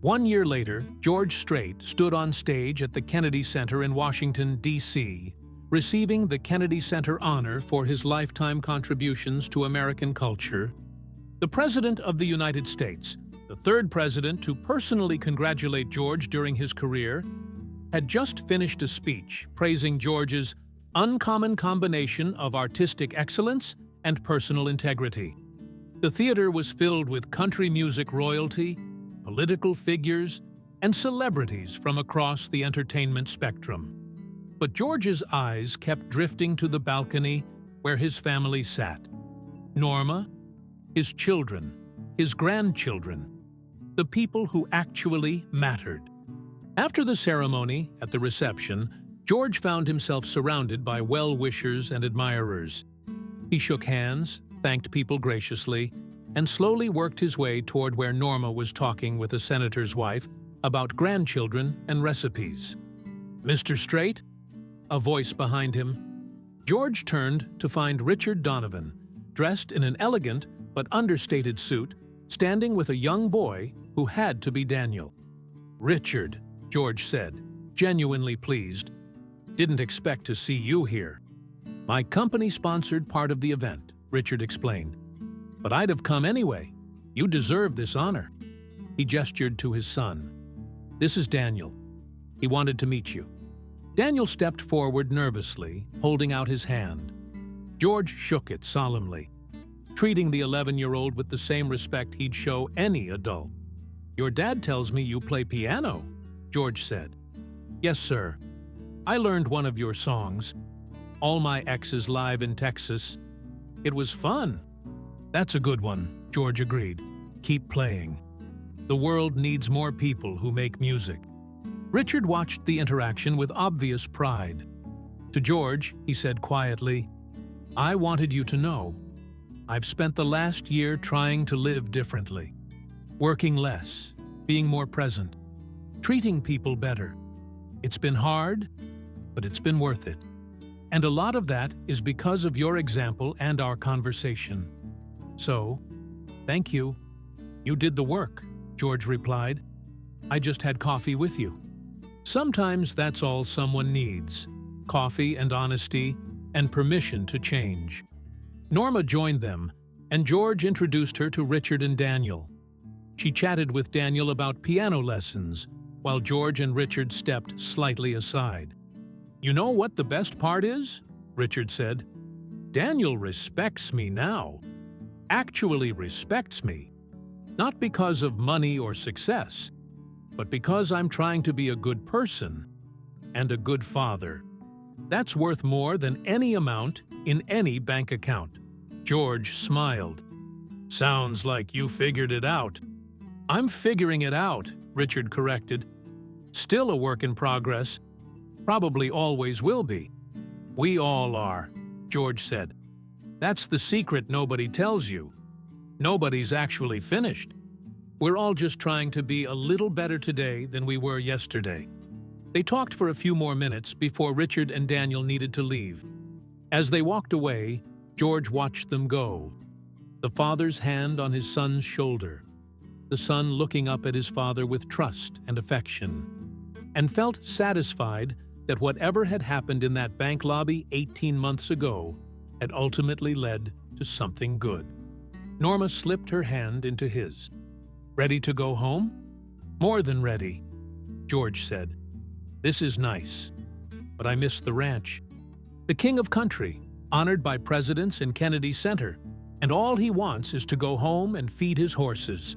A: 1 year later, George Strait stood on stage at the Kennedy Center in Washington, D.C., receiving the Kennedy Center honor for his lifetime contributions to American culture. The President of the United States, the third president to personally congratulate George during his career, had just finished a speech praising George's uncommon combination of artistic excellence and personal integrity. The theater was filled with country music royalty, political figures, and celebrities from across the entertainment spectrum. But George's eyes kept drifting to the balcony where his family sat. Norma, his children, his grandchildren, the people who actually mattered. After the ceremony, at the reception, George found himself surrounded by well-wishers and admirers. He shook hands, thanked people graciously, and slowly worked his way toward where Norma was talking with a senator's wife about grandchildren and recipes. "Mr. Strait?" A voice behind him. George turned to find Richard Donovan, dressed in an elegant but understated suit, standing with a young boy who had to be Daniel. "Richard," George said, genuinely pleased. "Didn't expect to see you here." "My company sponsored part of the event," Richard explained. "But I'd have come anyway. You deserve this honor." He gestured to his son. "This is Daniel. He wanted to meet you." Daniel stepped forward nervously, holding out his hand. George shook it solemnly, treating the 11-year-old with the same respect he'd show any adult. "Your dad tells me you play piano," George said. "Yes, sir. I learned one of your songs, All My Exes Live in Texas. It was fun." "That's a good one," George agreed. "Keep playing. The world needs more people who make music." Richard watched the interaction with obvious pride. To George, he said quietly, "I wanted you to know. I've spent the last year trying to live differently. Working less, being more present, treating people better. It's been hard, but it's been worth it. And a lot of that is because of your example and our conversation. So, thank you. You did the work," George replied. "I just had coffee with you." Sometimes that's all someone needs: coffee and honesty and permission to change. Norma joined them, and George introduced her to Richard and Daniel. She chatted with Daniel about piano lessons, while George and Richard stepped slightly aside. "You know what the best part is?" Richard said. "Daniel respects me now. Actually respects me. Not because of money or success, but because I'm trying to be a good person and a good father. That's worth more than any amount in any bank account." George smiled. "Sounds like you figured it out." "I'm figuring it out," Richard corrected. "Still a work in progress. Probably always will be." "We all are," George said. "That's the secret nobody tells you. Nobody's actually finished. We're all just trying to be a little better today than we were yesterday." They talked for a few more minutes before Richard and Daniel needed to leave. As they walked away, George watched them go. The father's hand on his son's shoulder, the son looking up at his father with trust and affection, and felt satisfied that whatever had happened in that bank lobby 18 months ago had ultimately led to something good. Norma slipped her hand into his. "Ready to go home?" "More than ready," George said. "This is nice, but I miss the ranch. The king of country, honored by presidents in Kennedy Center, and all he wants is to go home and feed his horses."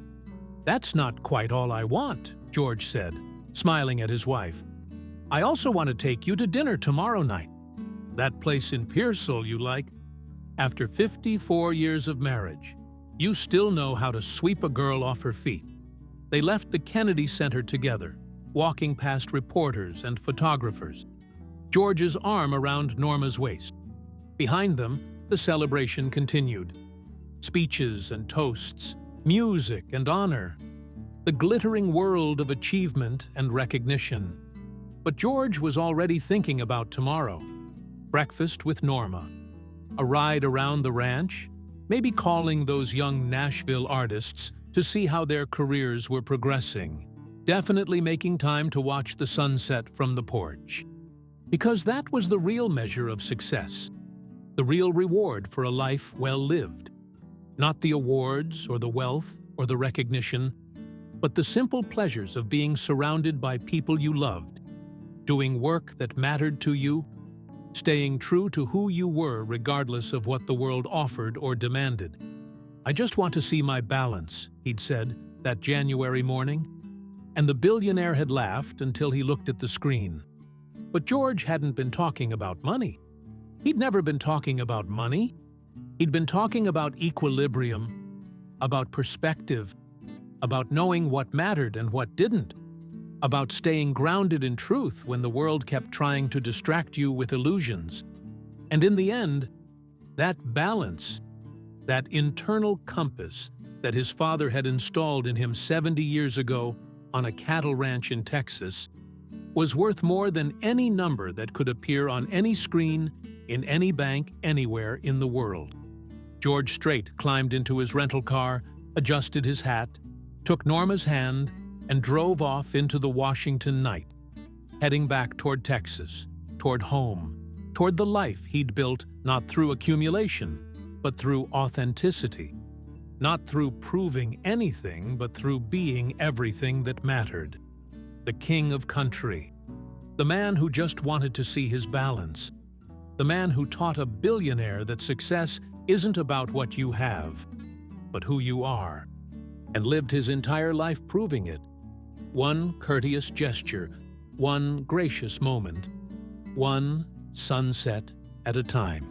A: "That's not quite all I want," George said, smiling at his wife. "I also want to take you to dinner tomorrow night. That place in Pearsall you like. After 54 years of marriage, you still know how to sweep a girl off her feet." They left the Kennedy Center together, walking past reporters and photographers, George's arm around Norma's waist. Behind them, the celebration continued. Speeches and toasts, music and honor, the glittering world of achievement and recognition. But George was already thinking about tomorrow. Breakfast with Norma, a ride around the ranch, maybe calling those young Nashville artists to see how their careers were progressing, definitely making time to watch the sunset from the porch. Because that was the real measure of success, the real reward for a life well lived. Not the awards or the wealth or the recognition, but the simple pleasures of being surrounded by people you loved, doing work that mattered to you, staying true to who you were regardless of what the world offered or demanded. "I just want to see my balance," he'd said that January morning. And the billionaire had laughed until he looked at the screen. But George hadn't been talking about money. He'd never been talking about money. He'd been talking about equilibrium, about perspective, about knowing what mattered and what didn't, about staying grounded in truth when the world kept trying to distract you with illusions. And in the end, that balance, that internal compass that his father had installed in him 70 years ago on a cattle ranch in Texas, was worth more than any number that could appear on any screen, in any bank, anywhere in the world. George Strait climbed into his rental car, adjusted his hat, took Norma's hand, and drove off into the Washington night, heading back toward Texas, toward home, toward the life he'd built not through accumulation, but through authenticity, not through proving anything, but through being everything that mattered. The king of country, the man who just wanted to see his balance, the man who taught a billionaire that success isn't about what you have, but who you are, and lived his entire life proving it. One courteous gesture, one gracious moment, one sunset at a time.